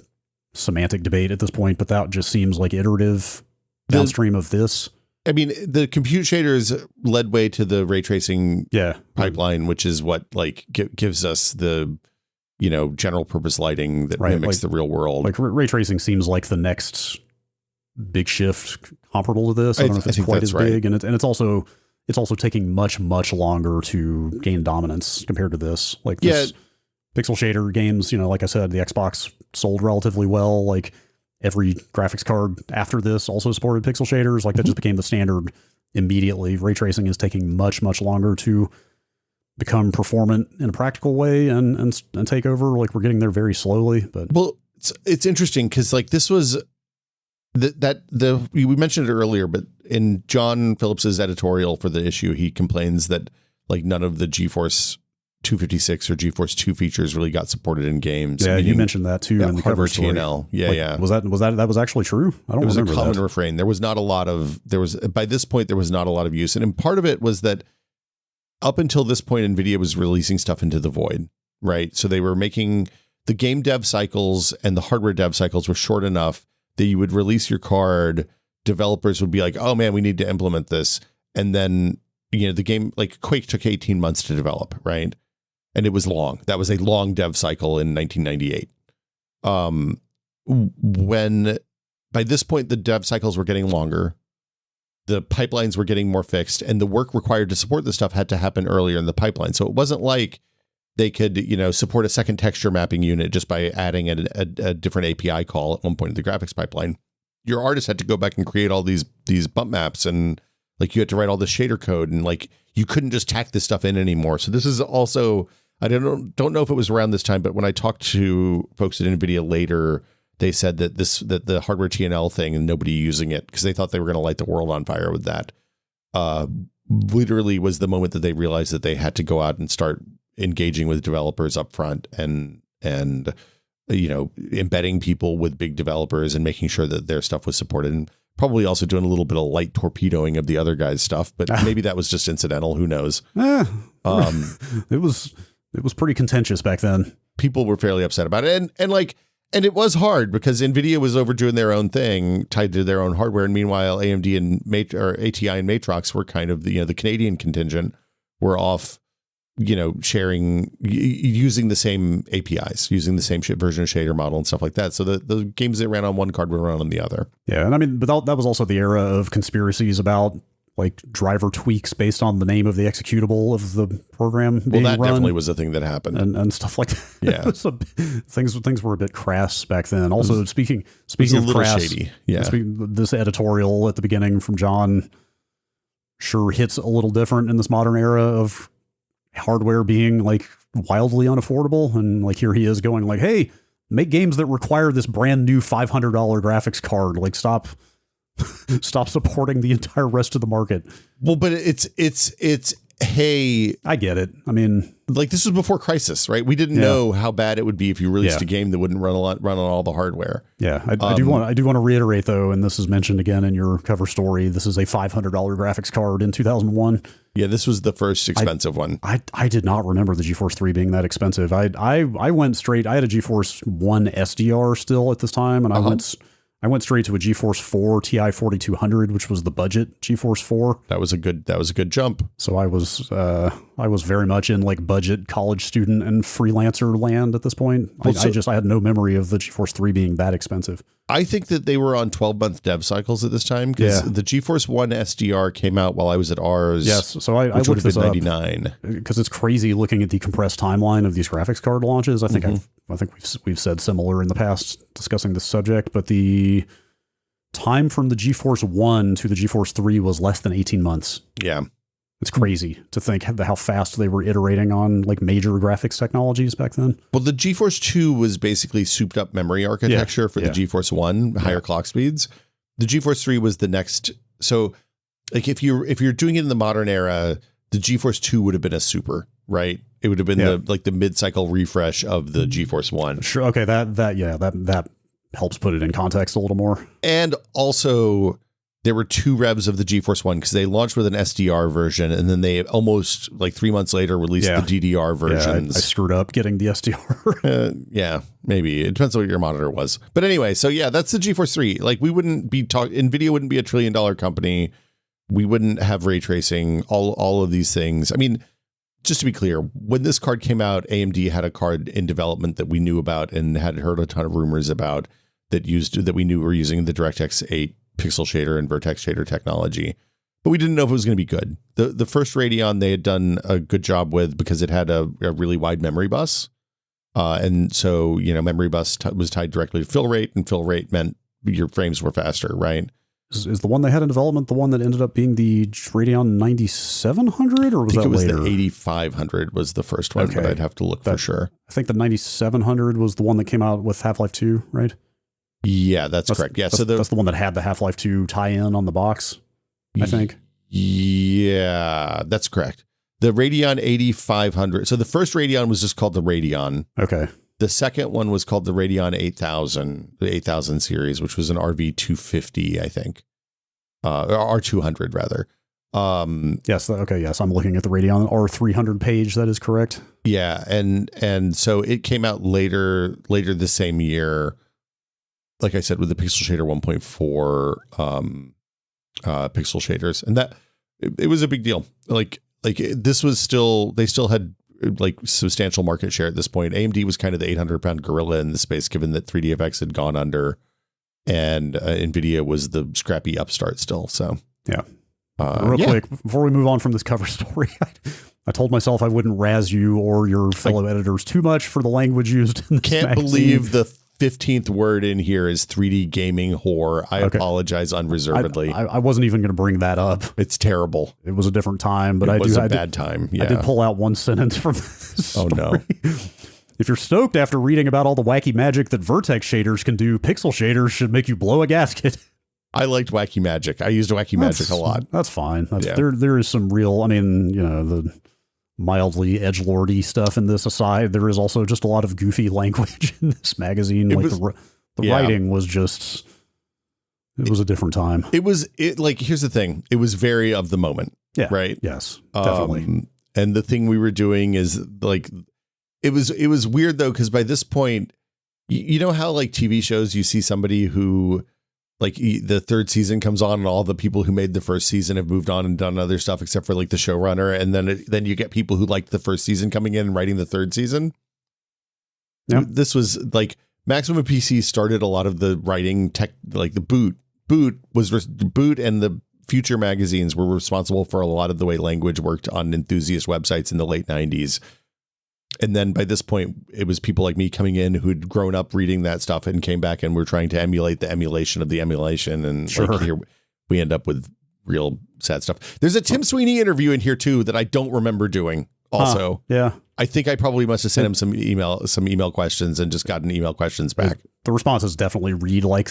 semantic debate at this point, but that just seems like iterative downstream of this. I mean, the compute shaders led way to the ray tracing pipeline, which is what like gives us the, general purpose lighting that mimics the real world. Like ray tracing seems like the next big shift comparable to this. I don't know if it's quite as big, and it's also taking much longer to gain dominance compared to this. Like this pixel shader games, like I said, the Xbox sold relatively well. Like every graphics card after this also supported pixel shaders. Like that just became the standard immediately. Ray tracing is taking much longer to become performant in a practical way and take over. Like we're getting there very slowly. But it's interesting because like this was we mentioned it earlier, but in John Phillips's editorial for the issue, he complains that like none of the GeForce 256 or GeForce 2 features really got supported in games. Yeah, you mentioned that too in the cover story. TNL. Yeah. Was that actually true? I don't remember that. It was a common refrain. By this point there was not a lot of use, and part of it was that up until this point, Nvidia was releasing stuff into the void, right? So they were making the game dev cycles and the hardware dev cycles were short enough that you would release your card, developers would be like, oh man, we need to implement this. And then, the game, like Quake took 18 months to develop, right? And it was long. That was a long dev cycle in 1998. When by this point, the dev cycles were getting longer, the pipelines were getting more fixed, and the work required to support this stuff had to happen earlier in the pipeline. So it wasn't like they could, support a second texture mapping unit just by adding a different API call at one point in the graphics pipeline. Your artist had to go back and create all these bump maps, and like you had to write all the shader code, and like you couldn't just tack this stuff in anymore. So this is also, I don't know if it was around this time, but when I talked to folks at Nvidia later, they said that the hardware TNL thing and nobody using it because they thought they were going to light the world on fire with that. Literally was the moment that they realized that they had to go out and start engaging with developers up front and embedding people with big developers and making sure that their stuff was supported, and probably also doing a little bit of light torpedoing of the other guys' stuff, but maybe that was just incidental. Who knows? It was pretty contentious back then. People were fairly upset about it. And it was hard because Nvidia was overdoing their own thing tied to their own hardware. And meanwhile, AMD and ATI and Matrox were kind of the Canadian contingent were off, sharing, using the same APIs, using the same version of shader model and stuff like that. So the games that ran on one card would run on the other. Yeah. And I mean, but that was also the era of conspiracies about like driver tweaks based on the name of the executable of the program being that run, definitely was a thing that happened and stuff like that. Yeah. Things were a bit crass back then. Also, speaking of crass, shady. Yeah. This editorial at the beginning from John sure hits a little different in this modern era of hardware being like wildly unaffordable. And like, here he is going like, hey, make games that require this brand new $500 graphics card. Like stop supporting the entire rest of the market. Well, but it's hey, I get it. I mean, like this was before Crisis, right? We didn't know how bad it would be if you released a game that wouldn't run on all the hardware. Yeah, I do want to reiterate though, and this is mentioned again in your cover story. This is a $500 graphics card in 2001. Yeah, this was the first expensive one. I did not remember the GeForce 3 being that expensive. I went straight. I had a GeForce 1 SDR still at this time, and I went straight to a GeForce 4 TI 4200, which was the budget GeForce 4. That was a good jump. So I was very much in like budget college student and freelancer land at this point. Well, I had no memory of the GeForce 3 being that expensive. I think that they were on 12-month dev cycles at this time because the GeForce 1 SDR came out while I was at ours. Yes, so I looked this up 99 because it's crazy looking at the compressed timeline of these graphics card launches. I think we've said similar in the past discussing this subject, but the time from the GeForce 1 to the GeForce 3 was less than 18 months. Yeah. It's crazy to think how fast they were iterating on like major graphics technologies back then. Well, the GeForce 2 was basically souped up memory architecture for the GeForce 1, higher clock speeds. The GeForce 3 was the next. So like if you're doing it in the modern era, the GeForce 2 would have been a super, right? It would have been the mid-cycle refresh of the GeForce One. Sure. Okay. That helps put it in context a little more. And also, there were 2 revs of the GeForce One because they launched with an SDR version, and then they almost like 3 months later released the DDR versions. I screwed up getting the SDR. Yeah, maybe. It depends on what your monitor was. But anyway, so yeah, that's the GeForce 3. Like, we wouldn't be Nvidia wouldn't be a $1 trillion company. We wouldn't have ray tracing, all of these things. I mean, just to be clear, when this card came out, AMD had a card in development that we knew about and had heard a ton of rumors about that we knew were using the DirectX 8 pixel shader and vertex shader technology, but we didn't know if it was going to be good. The first Radeon they had done a good job with because it had a really wide memory bus. And so, memory bus was tied directly to fill rate, and fill rate meant your frames were faster, right? Is the one they had in development the one that ended up being the Radeon 9700, or was that later? I think it was the 8500 was the first one, but I'd have to look for sure. I think the 9700 was the one that came out with Half-Life 2, right? Yeah, that's correct. Yeah, so that's the one that had the Half-Life 2 tie-in on the box, I think. Yeah, that's correct. The Radeon 8500. So the first Radeon was just called the Radeon. Okay. The second one was called the Radeon 8000, the 8000 series, which was an RV250, I think. R200, rather. Yes. Okay. Yes. I'm looking at the Radeon R300 page. That is correct. Yeah. And so it came out later the same year. Like I said, with the Pixel Shader 1.4 pixel shaders, and that it was a big deal. Like this was they still had like substantial market share at this point. AMD was kind of the 800-pound gorilla in the space, given that 3DFX had gone under, and Nvidia was the scrappy upstart still. So yeah. Real quick, before we move on from this cover story, I told myself I wouldn't razz you or your fellow editors too much for the language used in this Can't magazine. Believe the 15th word in here is 3D gaming whore. I apologize unreservedly. I wasn't even going to bring that up. It's terrible. It was a different time, but it was a bad time. Yeah. I did pull out one sentence from this story. Oh, no. If you're stoked after reading about all the wacky magic that vertex shaders can do, pixel shaders should make you blow a gasket. I liked wacky magic. I used wacky magic a lot. That's fine. There is some real, the mildly edgelordy stuff in this aside, there is also just a lot of goofy language in this magazine. The writing was just, it was a different time. Here's the thing. It was very of the moment. Yeah. Right. Yes, definitely. And the thing we were doing is like, it was weird though, because by this point, you know how like TV shows, you see somebody who like the third season comes on and all the people who made the first season have moved on and done other stuff except for like the showrunner. And then you get people who liked the first season coming in and writing the third season. Yeah. This was like Maximum PC started a lot of the writing tech, like the Boot and the Future magazines were responsible for a lot of the way language worked on enthusiast websites in the late 90s. And then by this point, it was people like me coming in who'd grown up reading that stuff and came back and were trying to emulate the emulation of the emulation. And like here we end up with real sad stuff. There's a Tim Sweeney interview in here too that I don't remember doing. Also, yeah, I think I probably must have sent him some email questions and just gotten email questions back. The responses definitely read like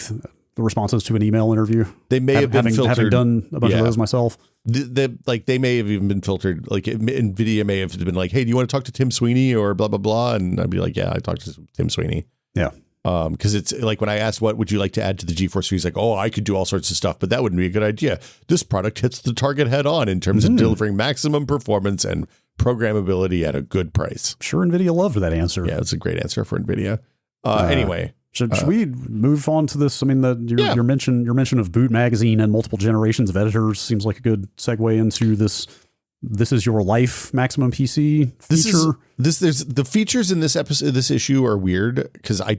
the responses to an email interview. They may have been filtered. Having done a bunch of those myself. They may have even been filtered. Like Nvidia may have been like, "Hey, do you want to talk to Tim Sweeney or blah blah blah?" And I'd be like, "Yeah, I talked to Tim Sweeney." Yeah. Because it's like when I asked, "What would you like to add to the GeForce?" He's like, "Oh, I could do all sorts of stuff, but that wouldn't be a good idea. This product hits the target head on in terms of delivering maximum performance and programmability at a good price." Sure, Nvidia loved that answer. Yeah, it's a great answer for Nvidia. Anyway. Should we move on to this? I mean, your mention of Boot Magazine and multiple generations of editors seems like a good segue into this. This is your life, Maximum PC feature. There's the features in this episode. This issue are weird because I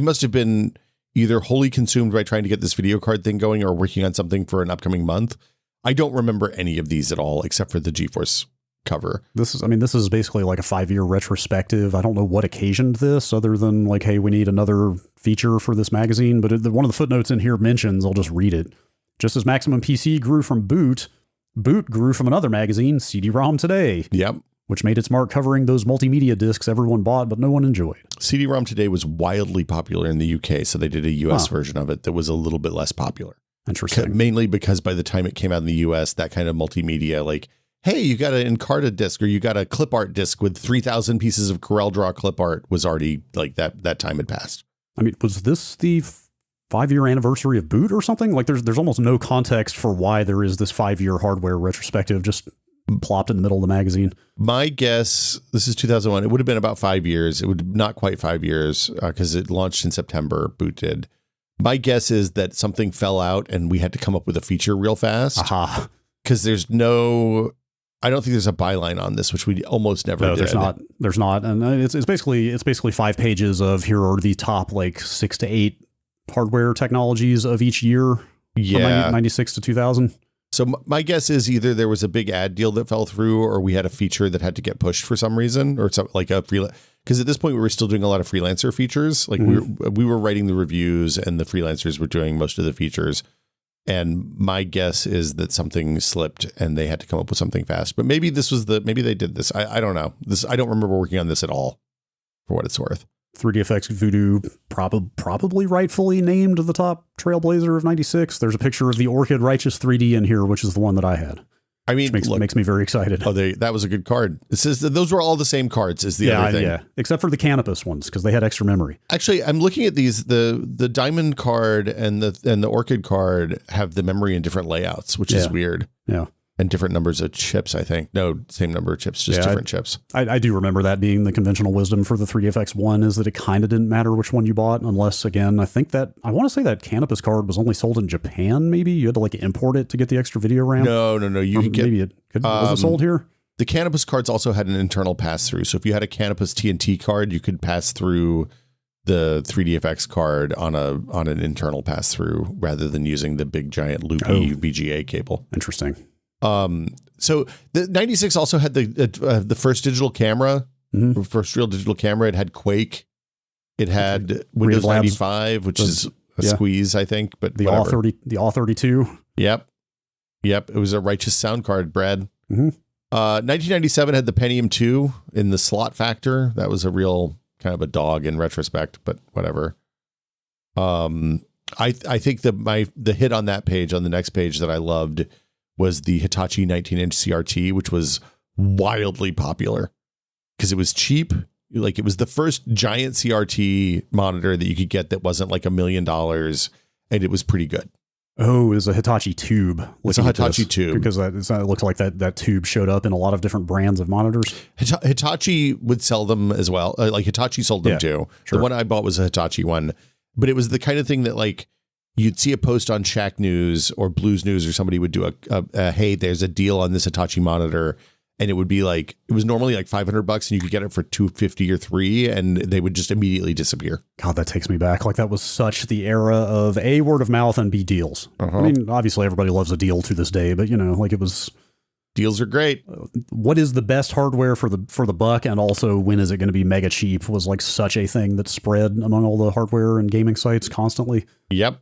must have been either wholly consumed by trying to get this video card thing going or working on something for an upcoming month. I don't remember any of these at all except for the GeForce cover. This is basically like a 5-year retrospective. I don't know what occasioned this other than like, hey, we need another feature for this magazine. But one of the footnotes in here mentions, I'll just read it. Just as Maximum PC grew from Boot grew from another magazine, CD-ROM Today. Yep. Which made its mark covering those multimedia discs everyone bought, but no one enjoyed. CD-ROM Today was wildly popular in the UK, so they did a US version of it that was a little bit less popular. Interesting. Mainly because by the time it came out in the US, that kind of multimedia, like hey, you got an Encarta disc or you got a clip art disc with 3,000 pieces of CorelDRAW clip art was already like that time had passed. I mean, was this the 5-year anniversary of boot or something? Like there's almost no context for why there is this 5-year hardware retrospective just plopped in the middle of the magazine. My guess, this is 2001. It would have been about 5 years. It would not quite 5 years because it launched in September. Boot did. My guess is that something fell out and we had to come up with a feature real fast. Aha. Because I don't think there's a byline on this, which we almost never did. There's not. And it's basically 5 pages of here are the top like 6 to 8 hardware technologies of each year. Yeah. From 96 to 2000. So my guess is either there was a big ad deal that fell through or we had a feature that had to get pushed for some reason or something like a freelance. Because at this point we were still doing a lot of freelancer features. Like we were writing the reviews and the freelancers were doing most of the features. And my guess is that something slipped and they had to come up with something fast. But maybe maybe they did this. I don't know. I don't remember working on this at all, for what it's worth. 3DFX Voodoo probably rightfully named the top trailblazer of 96. There's a picture of the Orchid Righteous 3D in here, which is the one that I had. I mean, makes me very excited. Oh, that was a good card. It says that those were all the same cards as the other thing. Yeah, except for the Canopus ones because they had extra memory. Actually, I'm looking at these. The Diamond card and the Orchid card have the memory in different layouts, which is weird. Yeah. And different numbers of chips, I think. No, same number of chips, just different chips. I do remember that being the conventional wisdom for the 3DFX one is that it kind of didn't matter which one you bought unless, again, I want to say that Canopus card was only sold in Japan, maybe? You had to like import it to get the extra video RAM? No. You could get... Maybe was it sold here? The Canopus cards also had an internal pass-through. So if you had a Canopus TNT card, you could pass through the 3DFX card on an internal pass-through rather than using the big giant loopy VGA cable. Interesting. So the 96 also had the first digital camera, first real digital camera. It had Quake. It had Windows 95, which is a squeeze, I think, but the AW32. Yep. It was a righteous sound card, Brad. 1997 had the Pentium 2 in the slot factor. That was a real kind of a dog in retrospect, but whatever. I think the hit on that page, on the next page that I loved, was the Hitachi 19-inch CRT, which was wildly popular because it was cheap. Like it was the first giant CRT monitor that you could get that wasn't like $1 million, and it was pretty good. Oh, it was a Hitachi tube. It's a Hitachi tube. Because it looked like that tube showed up in a lot of different brands of monitors. Hitachi would sell them as well. Like Hitachi sold them too. Sure. The one I bought was a Hitachi one, but it was the kind of thing that like you'd see a post on Shack News or Blues News or somebody would do a hey, there's a deal on this Hitachi monitor. And it would be like, it was normally like $500 and you could get it for $250 or $300 and they would just immediately disappear. God, that takes me back. Like that was such the era of A, word of mouth, and B, deals. I mean, obviously everybody loves a deal to this day, but you know, like it was. Deals are great. What is the best hardware for the buck? And also when is it going to be mega cheap was like such a thing that spread among all the hardware and gaming sites constantly. Yep.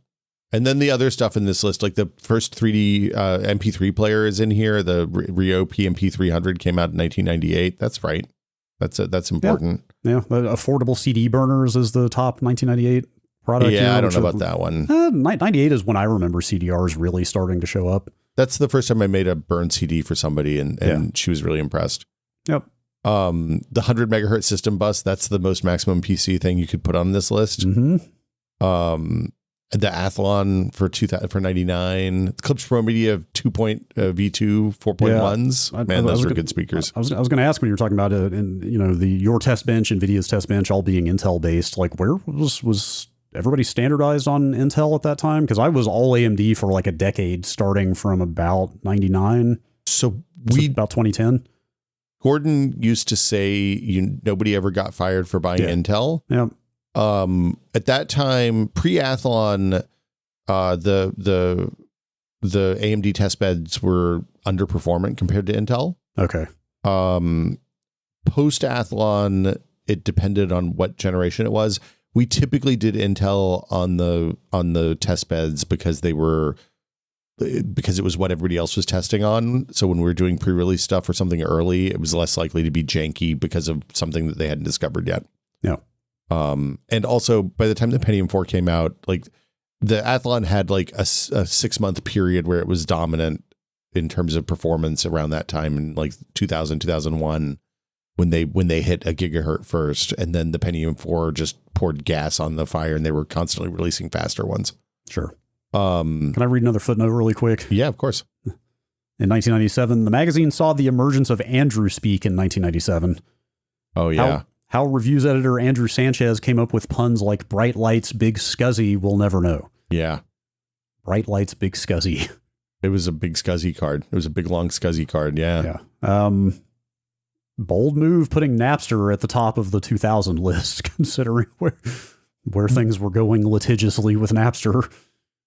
And then the other stuff in this list, like the first 3D MP3 player is in here. The Rio PMP300 came out in 1998. That's right. That's important. Yeah. The affordable CD burners is the top 1998 product. Yeah, I don't know about that one. 98 is when I remember CDRs really starting to show up. That's the first time I made a burn CD for somebody, and she was really impressed. Yep. The 100 megahertz system bus, that's the most maximum PC thing you could put on this list. The Athlon for 99, Clips Pro Media V2 4.1s. Man, those were good speakers. I was going to ask when you were talking about it, and you know, your test bench, Nvidia's test bench, all being Intel based. Like, where was everybody standardized on Intel at that time? Because I was all AMD for like a decade, starting from about 99. So about 2010. Gordon used to say nobody ever got fired for buying Intel. Yeah. At that time, pre-Athlon, the AMD test beds were underperformant compared to Intel. Okay. Post-Athlon, it depended on what generation it was. We typically did Intel on the test beds because it was what everybody else was testing on. So when we were doing pre-release stuff or something early, it was less likely to be janky because of something that they hadn't discovered yet. Yeah. And also by the time the Pentium 4 came out, like the Athlon had like a 6-month period where it was dominant. in terms of performance around that time in like 2000, 2001, when they hit a gigahertz first, and then the Pentium 4 just poured gas on the fire, and they were constantly releasing faster ones. Sure. Can I read another footnote really quick? Yeah, of course. In 1997, the magazine saw the emergence of Andrew Speak in 1997. Oh, yeah. How reviews editor Andrew Sanchez came up with puns like bright lights, big scuzzy, we'll never know. Yeah. Bright lights, big scuzzy. It was a big scuzzy card. It was a big, long scuzzy card. Yeah. Yeah. Bold move putting Napster at the top of the 2000 list, considering where things were going litigiously with Napster.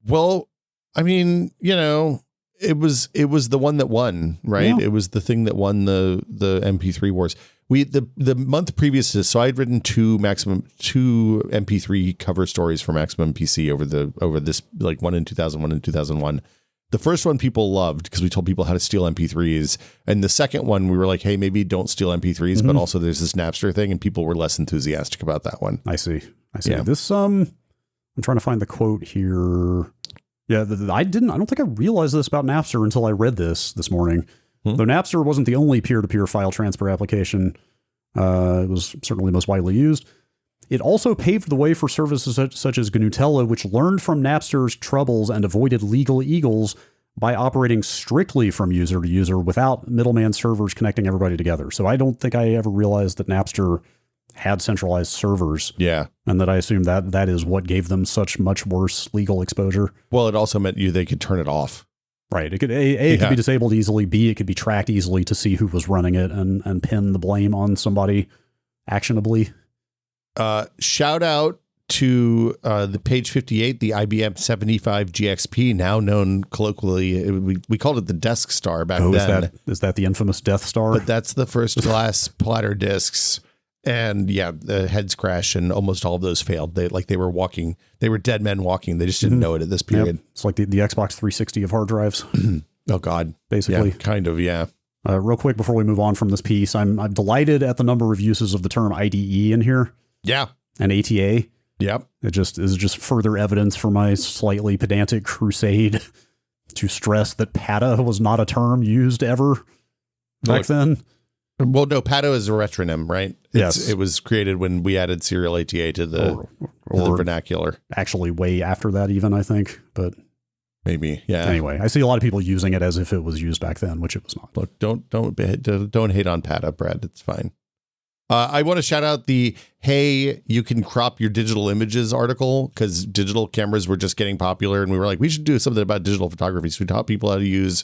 Well, I mean, it was the one that won, right? Yeah. It was the thing that won the MP3 wars. The month previous to this, so I'd written two MP3 cover stories for Maximum PC over this, like one in 2000, one in 2001. The first one people loved because we told people how to steal MP3s. And the second one, we were like, hey, maybe don't steal MP3s, but also there's this Napster thing, and people were less enthusiastic about that one. I see. Yeah. This, I'm trying to find the quote here. Yeah, I don't think I realized this about Napster until I read this morning. Though Napster wasn't the only peer-to-peer file transfer application, it was certainly most widely used. It also paved the way for services such as GNU-Tella, which learned from Napster's troubles and avoided legal eagles by operating strictly from user to user without middleman servers connecting everybody together. So I don't think I ever realized that Napster had centralized servers. Yeah. And that I assume that is what gave them such much worse legal exposure. Well, it also meant they could turn it off. Right. It could it could be disabled easily. B, it could be tracked easily to see who was running it and pin the blame on somebody actionably. Shout out to the page 58, the IBM 75 GXP, now known colloquially. We called it the Desk Star back then. Is that the infamous Death Star? But that's the first glass platter discs. And yeah, the heads crash and almost all of those failed. They were walking. They were dead men walking. They just didn't know it at this period. Yep. It's like the Xbox 360 of hard drives. Oh, God. Basically. Yeah, kind of, yeah. Real quick before we move on from this piece, I'm delighted at the number of uses of the term IDE in here. Yeah. And ATA. Yep. It just is just further evidence for my slightly pedantic crusade to stress that PATA was not a term used ever back then. Well, no, PATA is a retronym, right? Yes. It was created when we added serial ATA to the vernacular. Actually, way after that even, I think. But maybe, yeah. Anyway, I see a lot of people using it as if it was used back then, which it was not. Look, don't hate on PATA, Brad. It's fine. I want to shout out the, hey, you can crop your digital images article, because digital cameras were just getting popular. And we were like, we should do something about digital photography. So we taught people how to use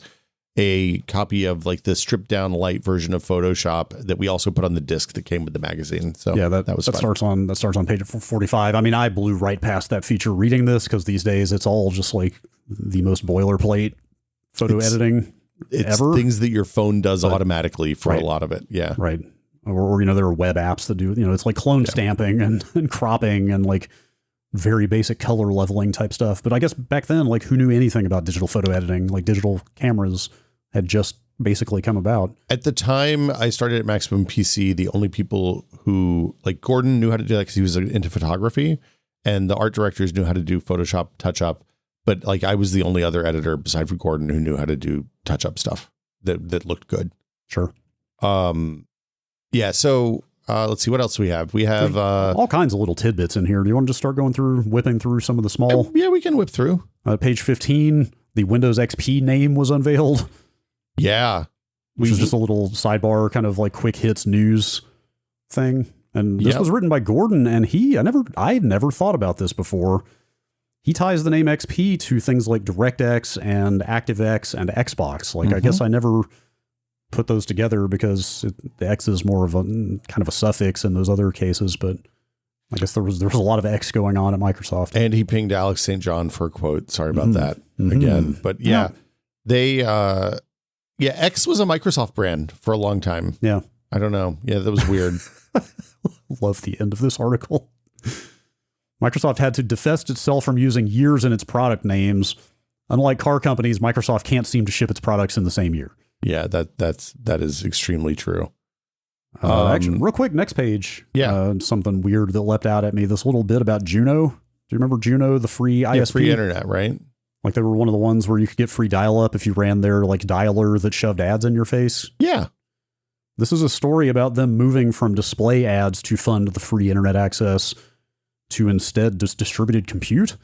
a copy of like the stripped down light version of Photoshop that we also put on the disc that came with the magazine. So yeah, that starts on page 45. I mean, I blew right past that feature reading this, because these days it's all just like the most boilerplate photo editing ever. Things that your phone does automatically for a lot of it. Yeah. Right. Or there are web apps that do, it's like clone stamping and cropping and like very basic color leveling type stuff. But I guess back then, like, who knew anything about digital photo editing? Like, digital cameras had just basically come about. At the time I started at Maximum PC, the only people who, like, Gordon knew how to do that because he was into photography, and the art directors knew how to do Photoshop touch-up. But like, I was the only other editor besides for Gordon who knew how to do touch-up stuff that looked good. Sure. Yeah. So let's see what else we have. We have all kinds of little tidbits in here. Do you want to just start whipping through some of the small? Yeah, we can whip through. Page 15, the Windows XP name was unveiled. Yeah. Which was just a little sidebar kind of like quick hits news thing. And this was written by Gordon, and I've never thought about this before. He ties the name XP to things like DirectX and ActiveX and Xbox. Like, I guess I never put those together because the X is more of a kind of a suffix in those other cases, but I guess there was a lot of X going on at Microsoft. And he pinged Alex St. John for a quote. Sorry about that again. But yeah, X was a Microsoft brand for a long time. Yeah. I don't know. Yeah, that was weird. Love the end of this article. Microsoft had to divest itself from using years in its product names. Unlike car companies, Microsoft can't seem to ship its products in the same year. Yeah, that is extremely true. Actually, real quick, next page. Yeah. Something weird that leapt out at me. This little bit about Juno. Do you remember Juno, the free ISP? Free internet, right? Like they were one of the ones where you could get free dial-up if you ran their like dialer that shoved ads in your face. Yeah. This is a story about them moving from display ads to fund the free internet access to instead just distributed compute.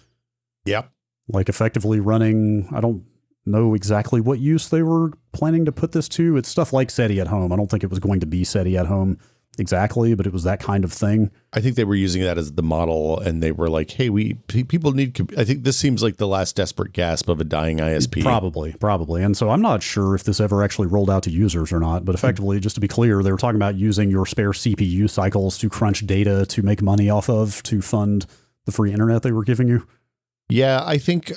Yep. Like effectively running, I don't know exactly what use they were planning to put this to. It's stuff like SETI at home. I don't think it was going to be SETI at home exactly, but it was that kind of thing. I think they were using that as the model, and they were like, hey, people need, I think this seems like the last desperate gasp of a dying ISP. Probably. And so I'm not sure if this ever actually rolled out to users or not, but effectively, just to be clear, they were talking about using your spare CPU cycles to crunch data to make money off of to fund the free internet they were giving you. Yeah, I think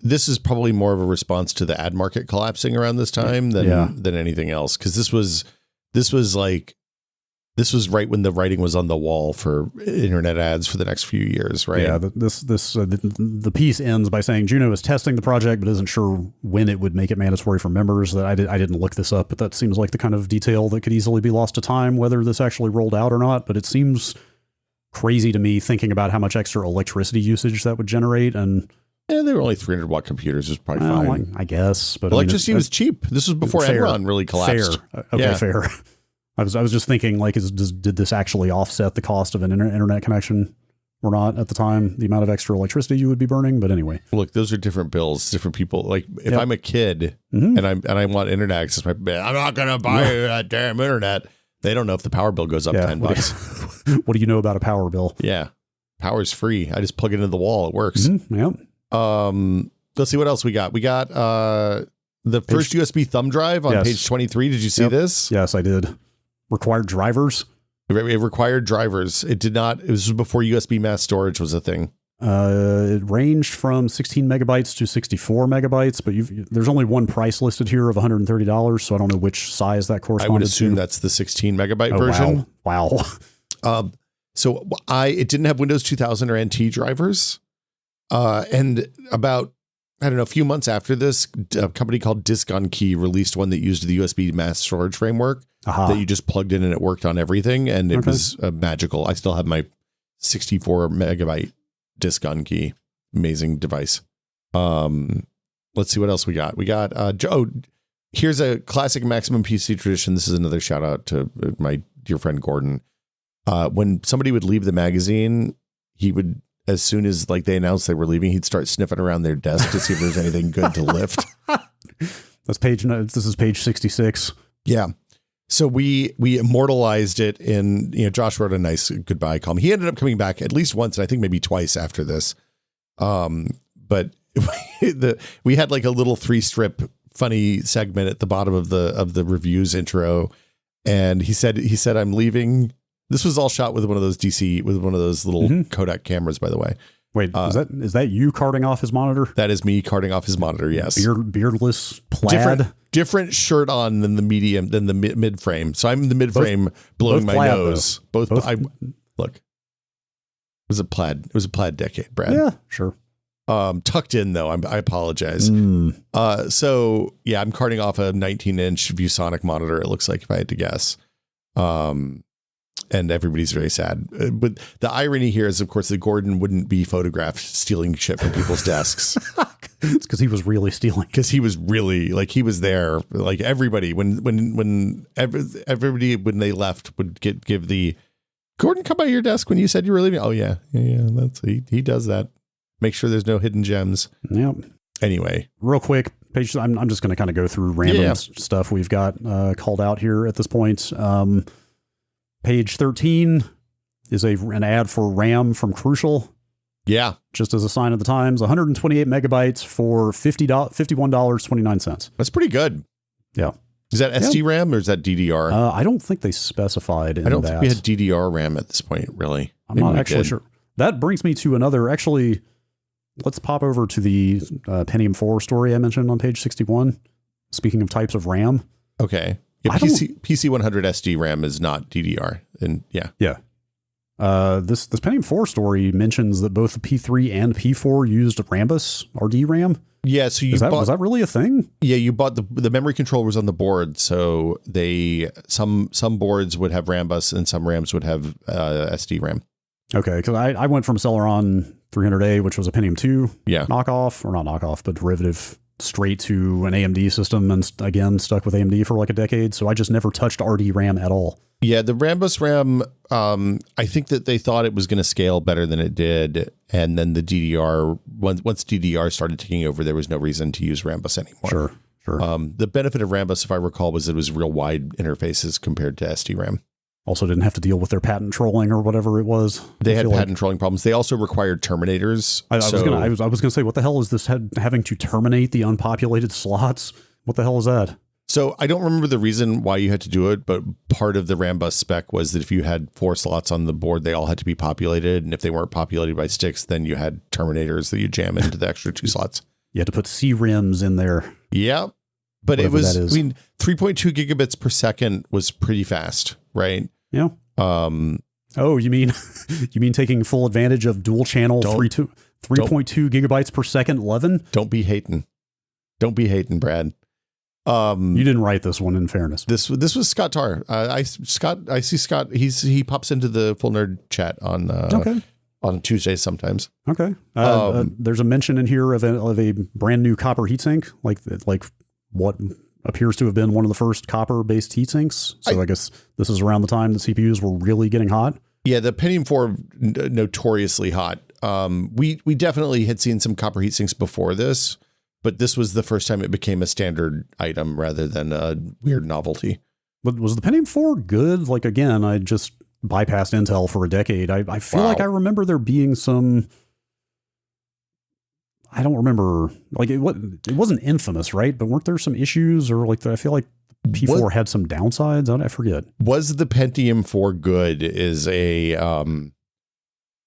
this is probably more of a response to the ad market collapsing around this time than anything else. Because this was right when the writing was on the wall for internet ads for the next few years, right? Yeah, the piece ends by saying Juno is testing the project, but isn't sure when it would make it mandatory for members. That I didn't look this up, but that seems like the kind of detail that could easily be lost to time, whether this actually rolled out or not. But it seems crazy to me thinking about how much extra electricity usage that would generate. And they were only 300-watt computers. It was probably fine. I guess. But electricity was cheap. This was before Enron really collapsed. Fair. Okay, fair. I was just thinking, like, did this actually offset the cost of an internet connection or not at the time? The amount of extra electricity you would be burning, but anyway. Look, those are different bills, different people. Like, if I'm a kid and I want internet access, I'm not going to buy that damn internet. They don't know if the power bill goes up $10. What do you know about a power bill? Yeah, power's free. I just plug it into the wall. It works. Yep. Let's see what else we got. We got the first USB thumb drive on page 23. Did you see this? Yes, I did. Required drivers. It required drivers. It did not. It was before USB mass storage was a thing. It ranged from 16 megabytes to 64 megabytes, but there's only one price listed here of $130, so I don't know which size that corresponds to. I would assume that's the 16 megabyte version. Wow. So it didn't have Windows 2000 or NT drivers. And about, I don't know, a few months after this, a company called Disk on Key released one that used the USB mass storage framework that you just plugged in and it worked on everything. And it was magical. I still have my 64 megabyte Disk on Key. Amazing device. Let's see what else we got. We got, here's a classic Maximum PC tradition. This is another shout out to my dear friend Gordon. When somebody would leave the magazine, he would, as soon as like they announced they were leaving, he'd start sniffing around their desk to see if there's anything good to lift. This is page 66. Yeah. So we immortalized it in, Josh wrote a nice goodbye column. He ended up coming back at least once, and I think maybe twice after this. But we had like a little 3-strip funny segment at the bottom of the reviews intro. And he said, I'm leaving. This was all shot with one of those little Kodak cameras, by the way. Wait, is that you carting off his monitor? That is me carting off his monitor. Yes. Beardless plaid. Different shirt on than the mid frame. So I'm in the mid frame blowing my plaid, nose. Both. Look. It was a plaid decade, Brad. Yeah, sure. Tucked in though. I apologize. So yeah, I'm carting off a 19-inch ViewSonic monitor. It looks like, if I had to guess. And everybody's very sad. But the irony here is, of course, that Gordon wouldn't be photographed stealing shit from people's desks. It's because he was really stealing. Because he was really, like, he was there. Like, everybody, when they left, would give the, Gordon, come by your desk when you said you were leaving. Oh, yeah. That's he does that. Make sure there's no hidden gems. Yep. Anyway. Real quick, page. I'm just going to kind of go through random stuff we've got called out here at this point. Page 13 is an ad for RAM from Crucial. Yeah. Just as a sign of the times, 128 megabytes for $51.29. That's pretty good. Yeah. Is that SD RAM or is that DDR? I don't think they specified in that. I don't think we had DDR RAM at this point, really. I'm not actually sure. That brings me to another, actually, let's pop over to the Pentium 4 story I mentioned on page 61. Speaking of types of RAM. Okay. Yeah, PC 100 SD RAM is not DDR. And yeah. This Pentium 4 story mentions that both the P3 and P4 used Rambus RD RAM. Yeah, so was that really a thing? Yeah, you bought the memory controllers on the board, so some boards would have Rambus and some RAMs would have SD RAM. Okay, because I went from Celeron 300A, which was a Pentium 2 Yeah. knockoff, or not knockoff, but derivative straight to an AMD system, and again, stuck with AMD for like a decade. So I just never touched RD RAM at all. Yeah, the Rambus RAM, I think that they thought it was going to scale better than it did. And then the DDR, once DDR started taking over, there was no reason to use Rambus anymore. Sure. The benefit of Rambus, if I recall, was it was real wide interfaces compared to SDRAM. Also didn't have to deal with their patent trolling or whatever it was. They had patent trolling problems. They also required terminators. I was going to say, what the hell is this having to terminate the unpopulated slots? What the hell is that? So I don't remember the reason why you had to do it, but part of the Rambus spec was that if you had 4 slots on the board, they all had to be populated. And if they weren't populated by sticks, then you had terminators that you jam into the extra 2 slots. You had to put CRIMs in there. Yeah. But it was, 3.2 gigabits per second was pretty fast, right? Yeah. Oh, you mean taking full advantage of dual channel 3.2 gigabytes per second, 11? Don't be hating, Brad. You didn't write this one, in fairness. This was Scott Tarr. I see Scott. He pops into the Full Nerd chat on Tuesdays sometimes. Okay. There's a mention in here of a brand new copper heatsink, like what appears to have been one of the first copper-based heatsinks. So I guess this is around the time the CPUs were really getting hot. Yeah, the Pentium 4 notoriously hot. We definitely had seen some copper heatsinks before this, but this was the first time it became a standard item rather than a weird novelty. But was the Pentium 4 good? Like, again, I just bypassed Intel for a decade. I feel like I remember there being some... I don't remember, like it wasn't infamous, right? But weren't there some issues, or like I feel like P4 had some downsides? I forget. Was the Pentium 4 good? Is a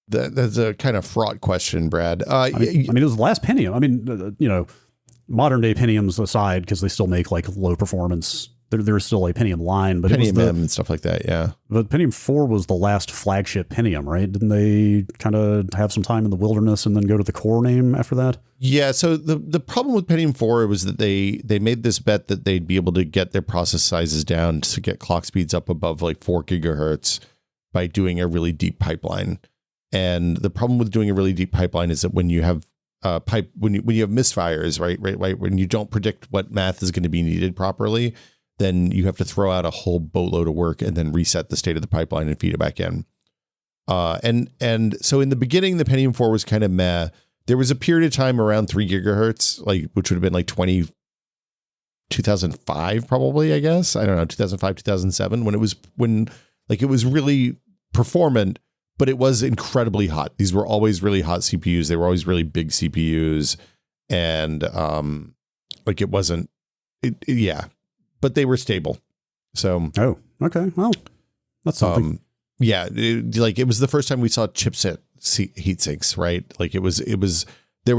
that's a kind of fraught question, Brad. I mean, it was the last Pentium. I mean, modern day Pentiums aside, because they still make like low performance. There's still a Pentium line, but Pentium M and stuff like that. Yeah. But Pentium 4 was the last flagship Pentium, right? Didn't they kind of have some time in the wilderness and then go to the core name after that? Yeah. So the problem with Pentium 4 was that they made this bet that they'd be able to get their process sizes down to get clock speeds up above like 4 gigahertz by doing a really deep pipeline. And the problem with doing a really deep pipeline is that when you have when you have misfires, right, when you don't predict what math is going to be needed properly, then you have to throw out a whole boatload of work and then reset the state of the pipeline and feed it back in. And so in the beginning, the Pentium 4 was kind of meh. There was a period of time around 3 gigahertz, which would have been like 2005, probably, I guess. I don't know, 2005, 2007, when it was really performant, but it was incredibly hot. These were always really hot CPUs. They were always really big CPUs. And it wasn't, yeah. But they were stable. So, oh, okay. Well, that's something. It was the first time we saw chipset heat sinks, right? Like there was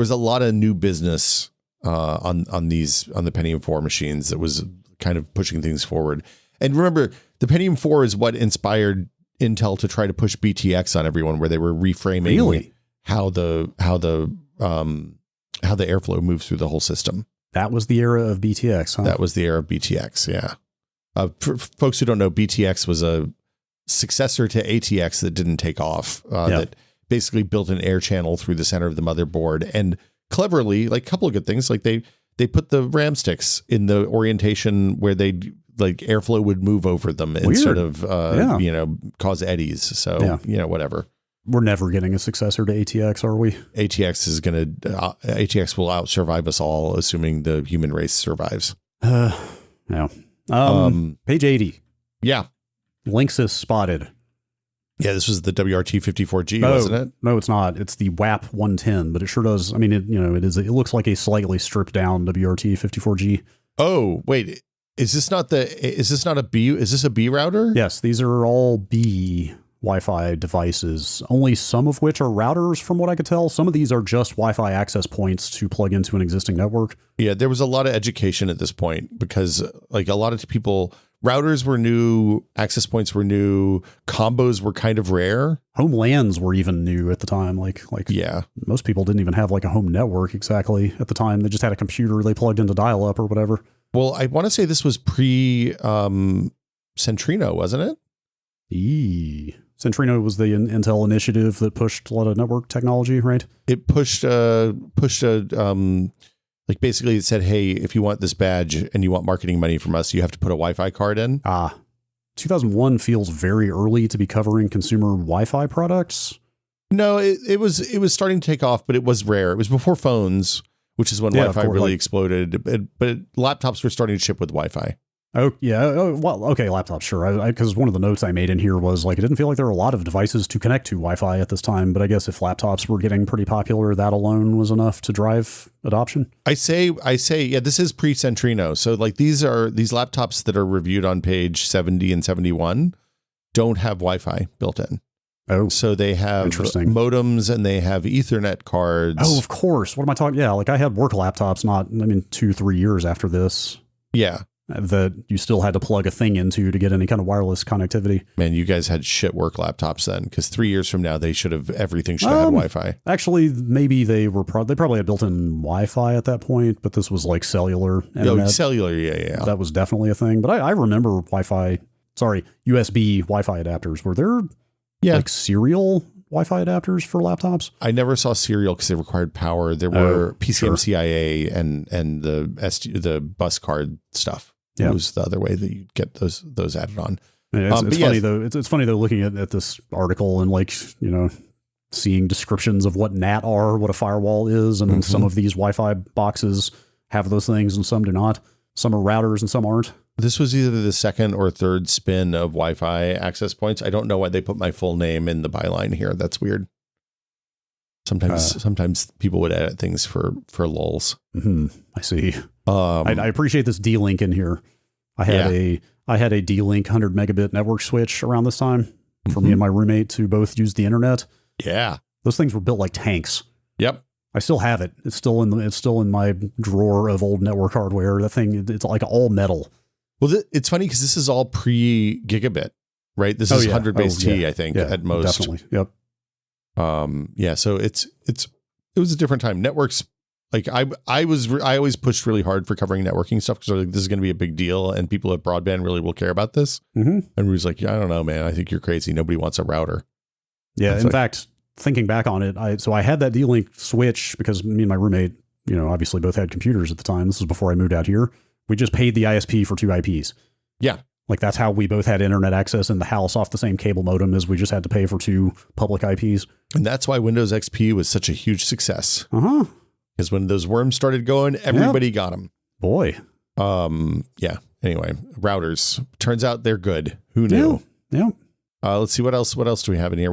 a lot of new business on the Pentium 4 machines that was kind of pushing things forward. And remember, the Pentium 4 is what inspired Intel to try to push BTX on everyone, where they were reframing how the airflow moves through the whole system. That was the era of BTX, huh? That was the era of BTX, yeah. For folks who don't know, BTX was a successor to ATX that didn't take off, that basically built an air channel through the center of the motherboard. And cleverly, like a couple of good things, like they put the RAM sticks in the orientation where airflow would move over them instead of, cause eddies. So, whatever. We're never getting a successor to ATX, are we? ATX will out-survive us all, assuming the human race survives. Yeah. Page 80. Yeah. Linksys spotted. Yeah, this was the WRT54G, wasn't it? No, it's not. It's the WAP 110, but it sure does. I mean, it looks like a slightly stripped down WRT54G. Oh, wait. Is this a B router? Yes, these are all B Wi-Fi devices, only some of which are routers from what I could tell. Some of these are just Wi-Fi access points to plug into an existing network. Yeah, there was a lot of education at this point because like a lot of people, routers were new, access points were new, combos were kind of rare. Home LANs were even new at the time. Like most people didn't even have like a home network exactly at the time. They just had a computer they plugged into dial-up or whatever. Well, I want to say this was pre Centrino, wasn't it? Centrino was the Intel initiative that pushed a lot of network technology, right? It pushed like basically it said, hey, if you want this badge and you want marketing money from us, you have to put a Wi-Fi card in. 2001 feels very early to be covering consumer Wi-Fi products. No, it was starting to take off, but it was rare. It was before phones, which is when Wi-Fi really exploded. But laptops were starting to ship with Wi-Fi. Oh, yeah. Oh, well, okay, laptops, sure. Because one of the notes I made in here was like, it didn't feel like there were a lot of devices to connect to Wi-Fi at this time. But I guess if laptops were getting pretty popular, that alone was enough to drive adoption. I say, yeah, this is pre-Centrino. So like these laptops that are reviewed on page 70 and 71 don't have Wi-Fi built in. Oh, so they have modems and they have Ethernet cards. Oh, of course. What am I talking? Yeah, like I had work laptops 2-3 years after this. Yeah. That you still had to plug a thing into to get any kind of wireless connectivity. Man, you guys had shit work laptops then, because 3 years from now, everything should have had Wi-Fi. Actually, maybe they probably had built-in Wi-Fi at that point, but this was like cellular internet. Oh, cellular, yeah. That was definitely a thing. But I remember USB Wi-Fi adapters. Were there like serial Wi-Fi adapters for laptops? I never saw serial because they required power. There were PCMCIA and the bus card stuff. Yeah. It was the other way that you get those added on. Yeah, it's funny though. It's funny though looking at this article and like, seeing descriptions of what NAT are, what a firewall is, and then some of these Wi-Fi boxes have those things and some do not. Some are routers and some aren't. This was either the second or third spin of Wi-Fi access points. I don't know why they put my full name in the byline here. That's weird. Sometimes people would edit things for lulz. I see. I appreciate this D-Link in here. I had a D-Link 100 megabit network switch around this time for me and my roommate to both use the internet. Yeah. Those things were built like tanks. Yep. I still have it. It's still in my drawer of old network hardware. That thing, it's like all metal. Well, it's funny because this is all pre-gigabit, right? This is 100 base T, I think, at most. Definitely. Yep. So it was a different time. Networks, like I always pushed really hard for covering networking stuff because like, this is going to be a big deal and people at broadband really will care about this. And we was like, I don't know, man. I think you're crazy. Nobody wants a router. Yeah. In fact, thinking back on it, I had that D-Link switch because me and my roommate, obviously both had computers at the time. This was before I moved out here. We just paid the ISP for 2 IPs. Yeah. Like that's how we both had internet access in the house off the same cable modem as we just had to pay for 2 public IPs. And that's why Windows XP was such a huge success. Because when those worms started going, everybody got them. Boy. Yeah. Anyway, routers. Turns out they're good. Who knew? Yeah. Let's see what else do we have in here?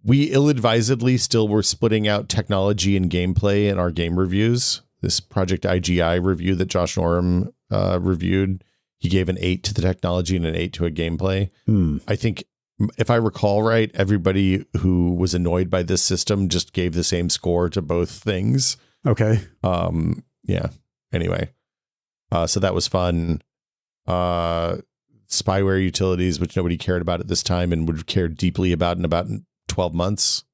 We ill-advisedly still were splitting out technology and gameplay in our game reviews. This Project IGI review that Josh Norum reviewed, he gave an 8 to the technology and an 8 to a gameplay. I think, if I recall right, everybody who was annoyed by this system just gave the same score to both things. Okay. Yeah. Anyway, so that was fun. Spyware utilities, which nobody cared about at this time and would care deeply about in about 12 months.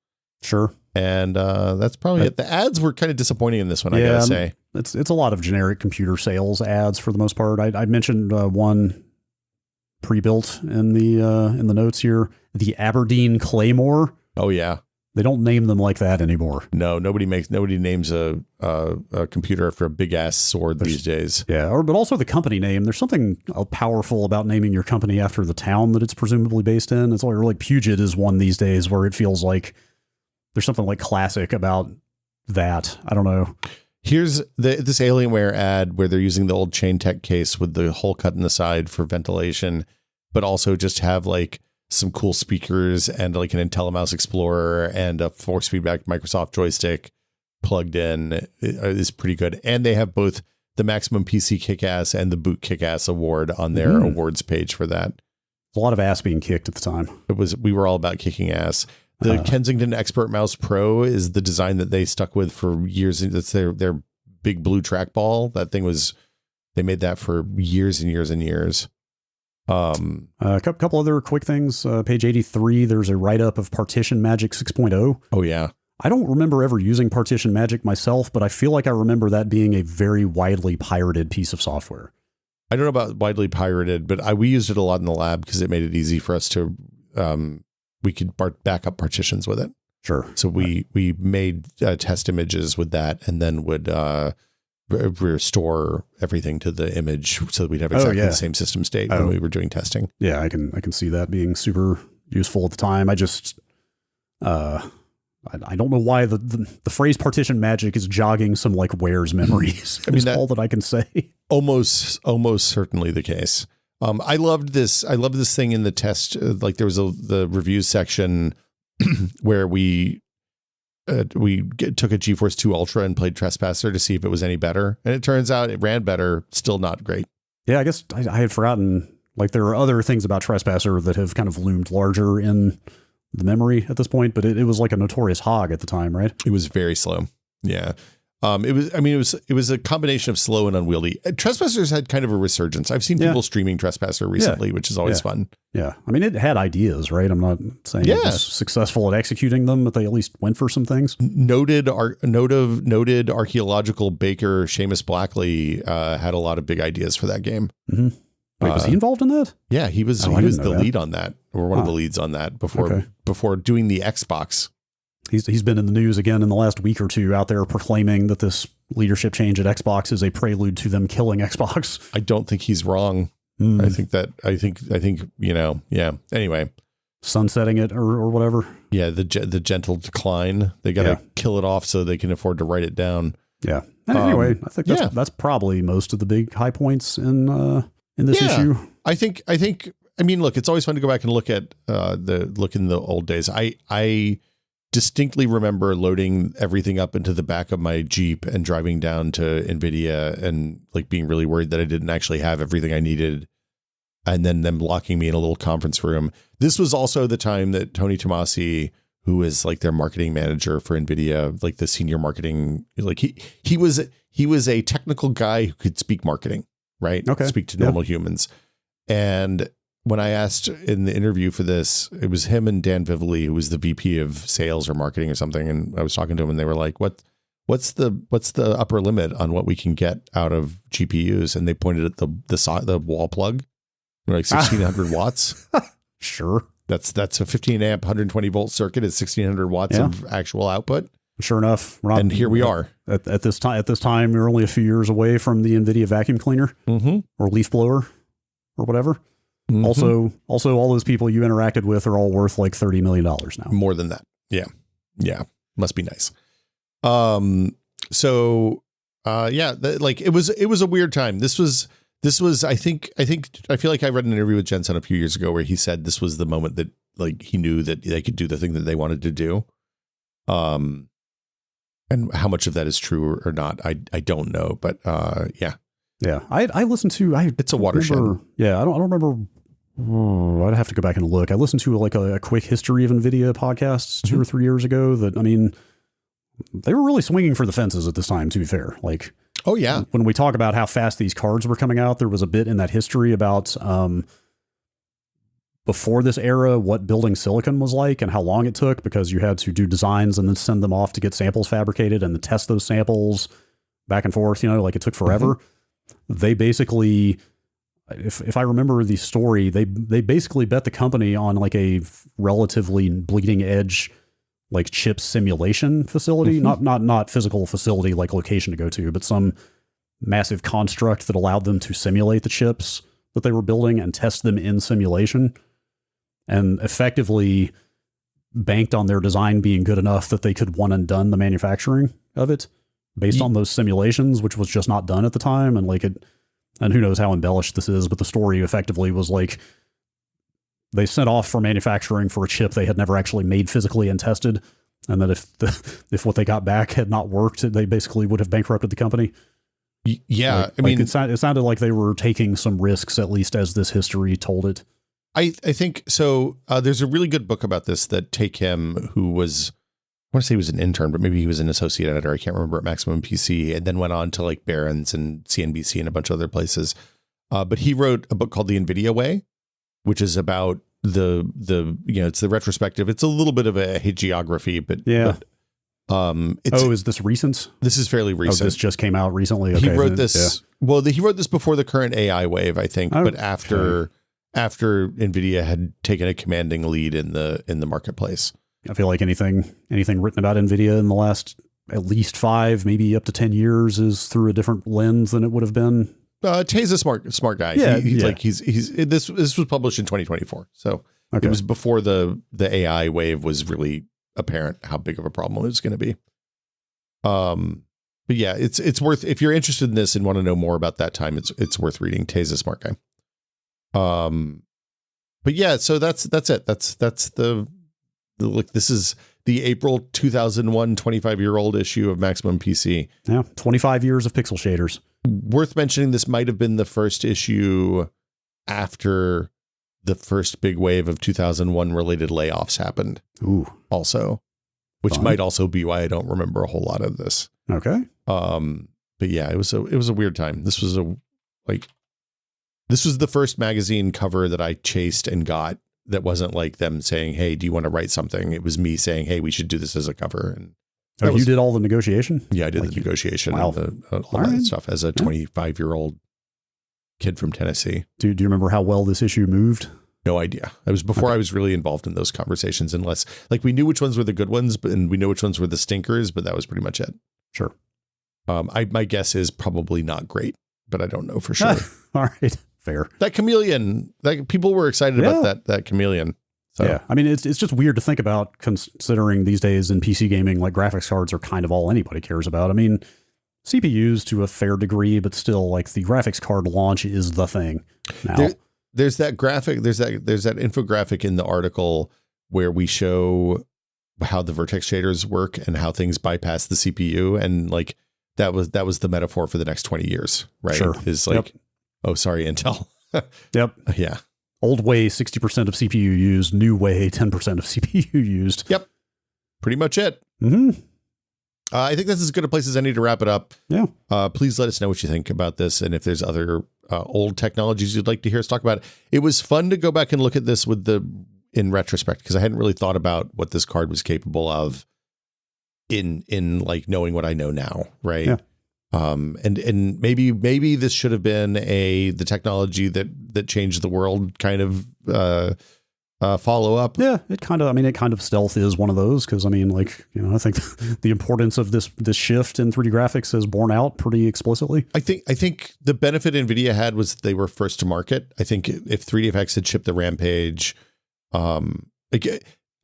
Sure. And that's probably it. The ads were kind of disappointing in this one, I gotta say. It's a lot of generic computer sales ads for the most part. I mentioned one pre-built in the notes here, the Aberdeen Claymore. Oh yeah, they don't name them like that anymore. No, nobody names a computer after a big ass sword these days. Yeah, but also the company name. There's something powerful about naming your company after the town that it's presumably based in. It's like Puget is one these days where it feels like there's something like classic about that. I don't know. Here's this Alienware ad where they're using the old Chain Tech case with the hole cut in the side for ventilation, but also just have like some cool speakers and like an IntelliMouse Explorer and a force feedback Microsoft joystick plugged in is pretty good. And they have both the Maximum PC Kick-Ass and the Boot Kick-Ass award on their awards page for that. A lot of ass being kicked at the time. We were all about kicking ass. The Kensington Expert Mouse Pro is the design that they stuck with for years. That's their big blue trackball. That thing they made that for years and years and years. A couple other quick things. Page 83, there's a write-up of Partition Magic 6.0. Oh, yeah. I don't remember ever using Partition Magic myself, but I feel like I remember that being a very widely pirated piece of software. I don't know about widely pirated, but we used it a lot in the lab because it made it easy for us to we could back up partitions with it. Sure. So we made test images with that, and then would restore everything to the image so that we'd have exactly the same system state when we were doing testing. Yeah, I can see that being super useful at the time. I just I don't know why the phrase partition magic is jogging some like Ware's memories. I mean, that's all that I can say. Almost certainly the case. I loved this thing in the test. Like there was the reviews section where we took a GeForce 2 Ultra and played Trespasser to see if it was any better. And it turns out it ran better, still not great. Yeah, I guess I had forgotten, like there are other things about Trespasser that have kind of loomed larger in the memory at this point, but it was like a notorious hog at the time, right? It was very slow. Yeah. It was a combination of slow and unwieldy. Trespassers had kind of a resurgence. I've seen people streaming Trespasser recently, which is always fun. Yeah. I mean, it had ideas, right? I'm not saying it was successful at executing them, but they at least went for some things. Noted archaeological baker Seamus Blackley had a lot of big ideas for that game. Mm-hmm. Wait, was he involved in that? Yeah, he was the lead on that, or one of the leads on that before doing the Xbox. He's been in the news again in the last week or two, out there proclaiming that this leadership change at Xbox is a prelude to them killing Xbox. I don't think he's wrong. I think Anyway, sunsetting it or whatever. Yeah, the gentle decline. They got to kill it off so they can afford to write it down. Yeah. Anyway, I think that's probably most of the big high points in this issue. I mean, look, it's always fun to go back and look at in the old days. I distinctly remember loading everything up into the back of my Jeep and driving down to Nvidia and like being really worried that I didn't actually have everything I needed. And then them locking me in a little conference room. This was also the time that Tony Tomasi, who is like their marketing manager for Nvidia, like the senior marketing, like he was a technical guy who could speak marketing, right? Okay. Speak to normal humans. And when I asked in the interview for this, it was him and Dan Vivoli, who was the VP of sales or marketing or something. And I was talking to him and they were like, what's the upper limit on what we can get out of GPUs? And they pointed at the wall plug. Like 1600 watts. Sure. That's a 15 amp, 120 volt circuit is 1600 watts of actual output. Sure enough. And here we are at this time. We're only a few years away from the Nvidia vacuum cleaner or leaf blower or whatever. Mm-hmm. Also all those people you interacted with are all worth like $30 million now. More than that. Yeah. Yeah. Must be nice. It was a weird time. This was, I feel like I read an interview with Jensen a few years ago where he said this was the moment that like he knew that they could do the thing that they wanted to do. And how much of that is true or not, I don't know, but yeah. Yeah. I listened to, it's a watershed. Yeah. I don't remember. I'd have to go back and look. I listened to like a quick history of Nvidia podcasts 2 or 3 years ago that, I mean, they were really swinging for the fences at this time, to be fair. Like, oh yeah. When we talk about how fast these cards were coming out, there was a bit in that history about before this era, what building silicon was like and how long it took, because you had to do designs and then send them off to get samples fabricated and then test those samples back and forth, like it took forever. They basically, if I remember the story, they basically bet the company on like a relatively bleeding edge, like chip simulation facility, not physical facility, like location to go to, but some massive construct that allowed them to simulate the chips that they were building and test them in simulation, and effectively banked on their design being good enough that they could one and done the manufacturing of it based on those simulations, which was just not done at the time. And and who knows how embellished this is, but the story effectively was like they sent off for manufacturing for a chip they had never actually made physically and tested. And that if what they got back had not worked, they basically would have bankrupted the company. Yeah. It sounded like they were taking some risks, at least as this history told it. I think so. There's a really good book about this that Tae Kim, who was, I want to say he was an intern, but maybe he was an associate editor. I can't remember, at Maximum PC, and then went on to like Barron's and CNBC and a bunch of other places. But he wrote a book called The Nvidia Way, which is about it's the retrospective. It's a little bit of a hagiography, but yeah. But, is this recent? This is fairly recent. This just came out recently. Okay, he wrote this. Yeah. Well, he wrote this before the current AI wave, I think, but after after Nvidia had taken a commanding lead in the marketplace. I feel like anything written about Nvidia in the last at least 5, maybe up to 10 years is through a different lens than it would have been. Tay's a smart guy. Yeah, This was published in 2024, so it was before the AI wave was really apparent how big of a problem it was going to be. But yeah, it's worth, if you're interested in this and want to know more about that time, it's worth reading. Tay's a smart guy. But yeah, so that's it. That's the look. This is the April 2001 25-year-old issue of Maximum PC. Yeah, 25 years of pixel shaders. Worth mentioning, this might have been the first issue after the first big wave of 2001 related layoffs happened. Ooh, also, which might also be why I don't remember a whole lot of this. Okay. But yeah, it was a weird time. This was the first magazine cover that I chased and got that wasn't like them saying, "Hey, do you want to write something?" It was me saying, "Hey, we should do this as a cover." And you did all the negotiation? Yeah, I did the negotiation and all that stuff as a 25-year-old kid from Tennessee. Do you remember how well this issue moved? No idea. It was before I was really involved in those conversations, unless like we knew which ones were the good ones, and we knew which ones were the stinkers, but that was pretty much it. Sure. My guess is probably not great, but I don't know for sure. All right. Fair. That chameleon, like people were excited about that chameleon. So. Yeah. I mean, it's just weird to think about, considering these days in PC gaming, like graphics cards are kind of all anybody cares about. I mean, CPUs to a fair degree, but still, like the graphics card launch is the thing now. There's that graphic, there's that infographic in the article where we show how the vertex shaders work and how things bypass the CPU. And like, that was the metaphor for the next 20 years, right? Sure. Is like, oh, sorry, Intel. Yep. Yeah. Old way, 60% of CPU used. New way, 10% of CPU used. Yep. Pretty much it. Mm-hmm. I think that's as good a place as any to wrap it up. Yeah. Please let us know what you think about this. And if there's other old technologies you'd like to hear us talk about. It was fun to go back and look at this in retrospect, because I hadn't really thought about what this card was capable of in like knowing what I know now. Right. Yeah. And maybe this should have been the technology that changed the world kind of follow up. Yeah, it kind of stealth is one of those, because I mean, like, you know, I think the importance of this shift in 3D graphics is borne out pretty explicitly. I think the benefit Nvidia had was they were first to market. I think if 3DFX had shipped the Rampage, I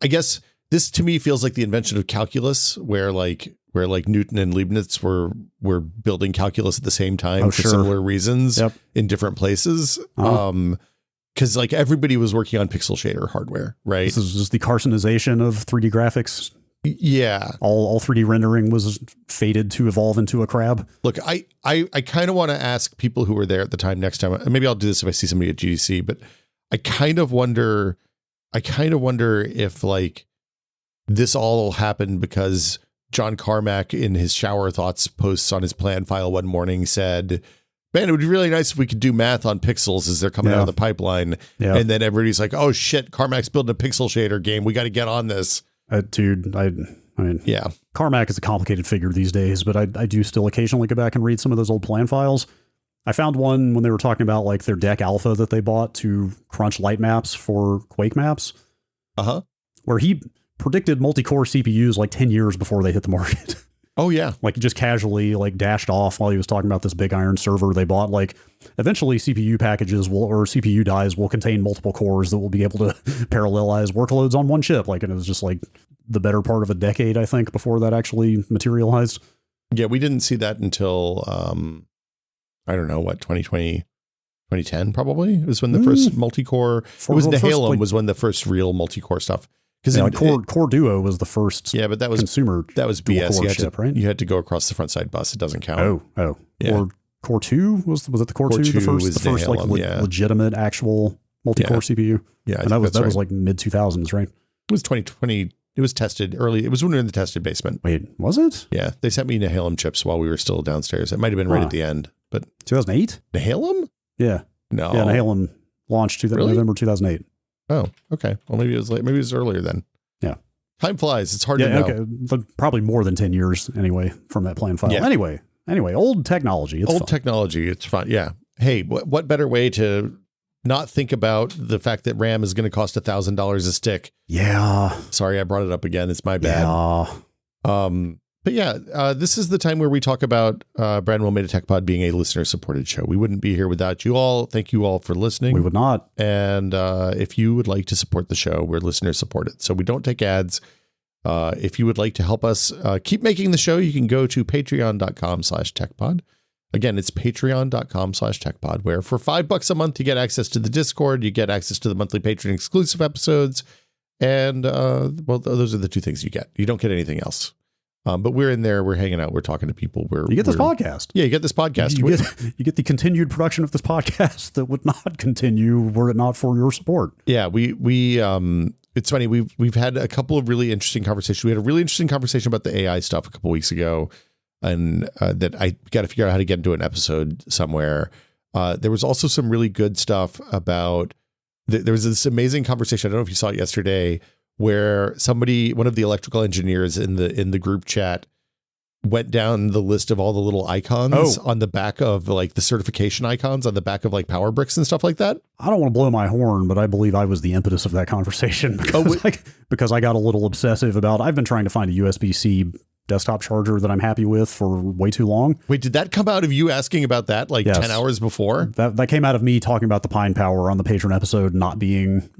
guess this to me feels like the invention of calculus, where Newton and Leibniz were building calculus at the same time for similar reasons in different places. Because like everybody was working on pixel shader hardware, right? This is just the carcinization of 3D graphics. Yeah. All 3D rendering was fated to evolve into a crab. Look, I kind of want to ask people who were there at the time next time. Maybe I'll do this if I see somebody at GDC, but I kind of wonder if like this all happened because John Carmack in his shower thoughts posts on his plan file one morning said, "Man, it would be really nice if we could do math on pixels as they're coming out of the pipeline." Yeah. And then everybody's like, "Oh shit, Carmack's building a pixel shader game. We got to get on this." Dude, I mean, yeah, Carmack is a complicated figure these days, but I do still occasionally go back and read some of those old plan files. I found one when they were talking about like their deck alpha that they bought to crunch light maps for Quake maps. Where he predicted multi-core CPUs like 10 years before they hit the market. Oh yeah. Like just casually like dashed off while he was talking about this big iron server they bought. Like eventually CPU packages or CPU dies will contain multiple cores that will be able to parallelize workloads on one chip. Like, and it was just like the better part of a decade, I think, before that actually materialized. Yeah. We didn't see that until, I don't know what, 2020, 2010 probably was when the first multi-core, it was Nehalem was when the first real multi-core stuff. Because Core Duo was the first. Yeah, but that was consumer. That was BS. Chip, right? You had to go across the front side bus. It doesn't count. Oh, yeah. Or Core 2 was it the Core 2? The first like legitimate actual multi-core CPU. Yeah, and that was like mid 2000s, right? It was 2020. It was tested early. It was when we were in the tested basement. Wait, was it? Yeah, they sent me Nehalem chips while we were still downstairs. It might have been right at the end, but 2008. Nehalem? Yeah. No. Yeah, Nehalem launched November 2008. Oh, okay. Well, maybe it was late. Maybe it was earlier then. Yeah. Time flies. It's hard to know. Okay. But probably more than 10 years anyway from that plan file. Yeah. Anyway, old technology. It's fun. Technology. It's fun. Yeah. Hey, what better way to not think about the fact that RAM is going to cost $1,000 a stick. Yeah. Sorry, I brought it up again. It's my bad. Yeah. But yeah, this is the time where we talk about Brad and Will Made a Tech Pod being a listener-supported show. We wouldn't be here without you all. Thank you all for listening. We would not. And if you would like to support the show, we're listener-supported. So we don't take ads. If you would like to help us keep making the show, you can go to patreon.com/techpod. Again, it's patreon.com/techpod, where for $5 a month, you get access to the Discord, you get access to the monthly Patreon exclusive episodes. And well, those are the two things you get. You don't get anything else. But we're in there, we're hanging out, we're talking to people. You get this podcast. Yeah, you get this podcast. You get the continued production of this podcast that would not continue were it not for your support. Yeah, we it's funny, we've had a couple of really interesting conversations. We had a really interesting conversation about the AI stuff a couple weeks ago, and that I got to figure out how to get into an episode somewhere. There was also some really good stuff about there was this amazing conversation. I don't know if you saw it yesterday, where one of the electrical engineers in the group chat went down the list of all the little icons on the back of like the certification icons on the back of like power bricks and stuff like that. I don't want to blow my horn, but I believe I was the impetus of that conversation because I got a little obsessive about, I've been trying to find a USB-C desktop charger that I'm happy with for way too long. Wait, did that come out of you asking about that like 10 hours before? That came out of me talking about the Pine Power on the Patreon episode not being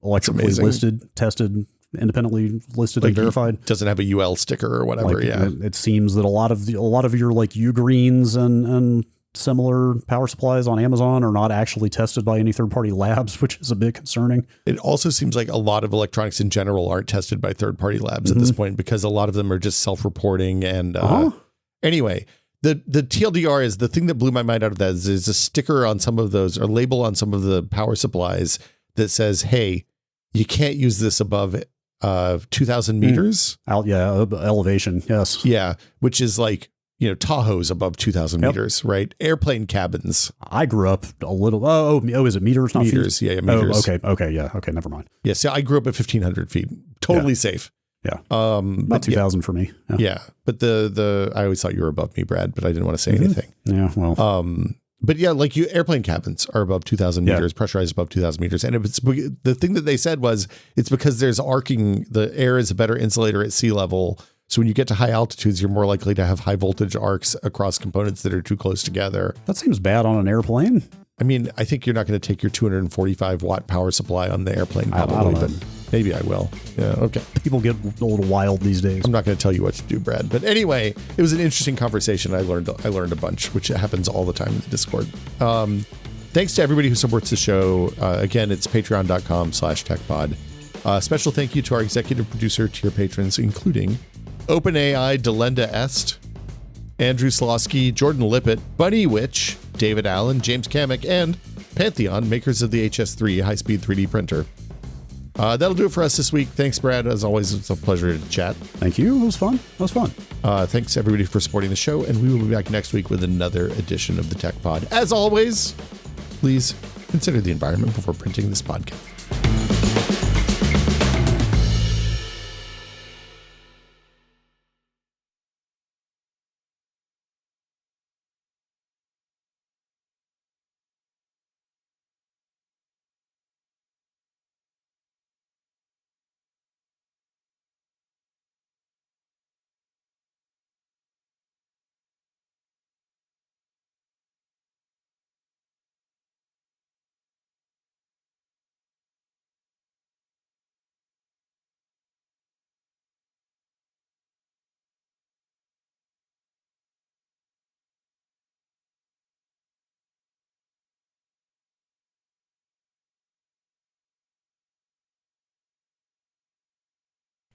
electrically listed, tested, independently listed and verified. Doesn't have a UL sticker or whatever. It seems that a lot of your like Ugreens and similar power supplies on Amazon are not actually tested by any third-party labs, which is a bit concerning. It also seems like a lot of electronics in general aren't tested by third-party labs at this point, because a lot of them are just self-reporting. And anyway, the TLDR is the thing that blew my mind out of that is a sticker on some of those, or label on some of the power supplies that says, hey, you can't use this above 2,000 meters. Elevation. Yes. Yeah. Which is like, Tahoe's above 2,000 meters, right? Airplane cabins. I grew up a little, is it meters? Not meters. Feet? Yeah. Meters. Okay. Yeah. Okay. Never mind. Yeah. So I grew up at 1,500 feet. Totally safe. Yeah. About 2,000 for me. Yeah. But I always thought you were above me, Brad, but I didn't want to say anything. Yeah. Well, but yeah, like airplane cabins are above 2,000 meters, pressurized above 2,000 meters. And it's the thing that they said was it's because there's arcing. The air is a better insulator at sea level. So when you get to high altitudes, you're more likely to have high voltage arcs across components that are too close together. That seems bad on an airplane. I mean, I think you're not going to take your 245 watt power supply on the airplane, probably, but maybe I will. Yeah. Okay. People get a little wild these days. I'm not going to tell you what to do, Brad. But anyway, it was an interesting conversation. I learned a bunch, which happens all the time in the Discord. Thanks to everybody who supports the show. Again, it's patreon.com/techpod. Special thank you to our executive producer, tier patrons, including OpenAI, Delenda Est, Andrew Slosky, Jordan Lippett, Bunny Witch, David Allen, James Kamek, and Pantheon, makers of the HS3 high-speed 3D printer. That'll do it for us this week. Thanks, Brad. As always, it's a pleasure to chat. Thank you. It was fun. Thanks, everybody, for supporting the show, and we will be back next week with another edition of the Tech Pod. As always, please consider the environment before printing this podcast.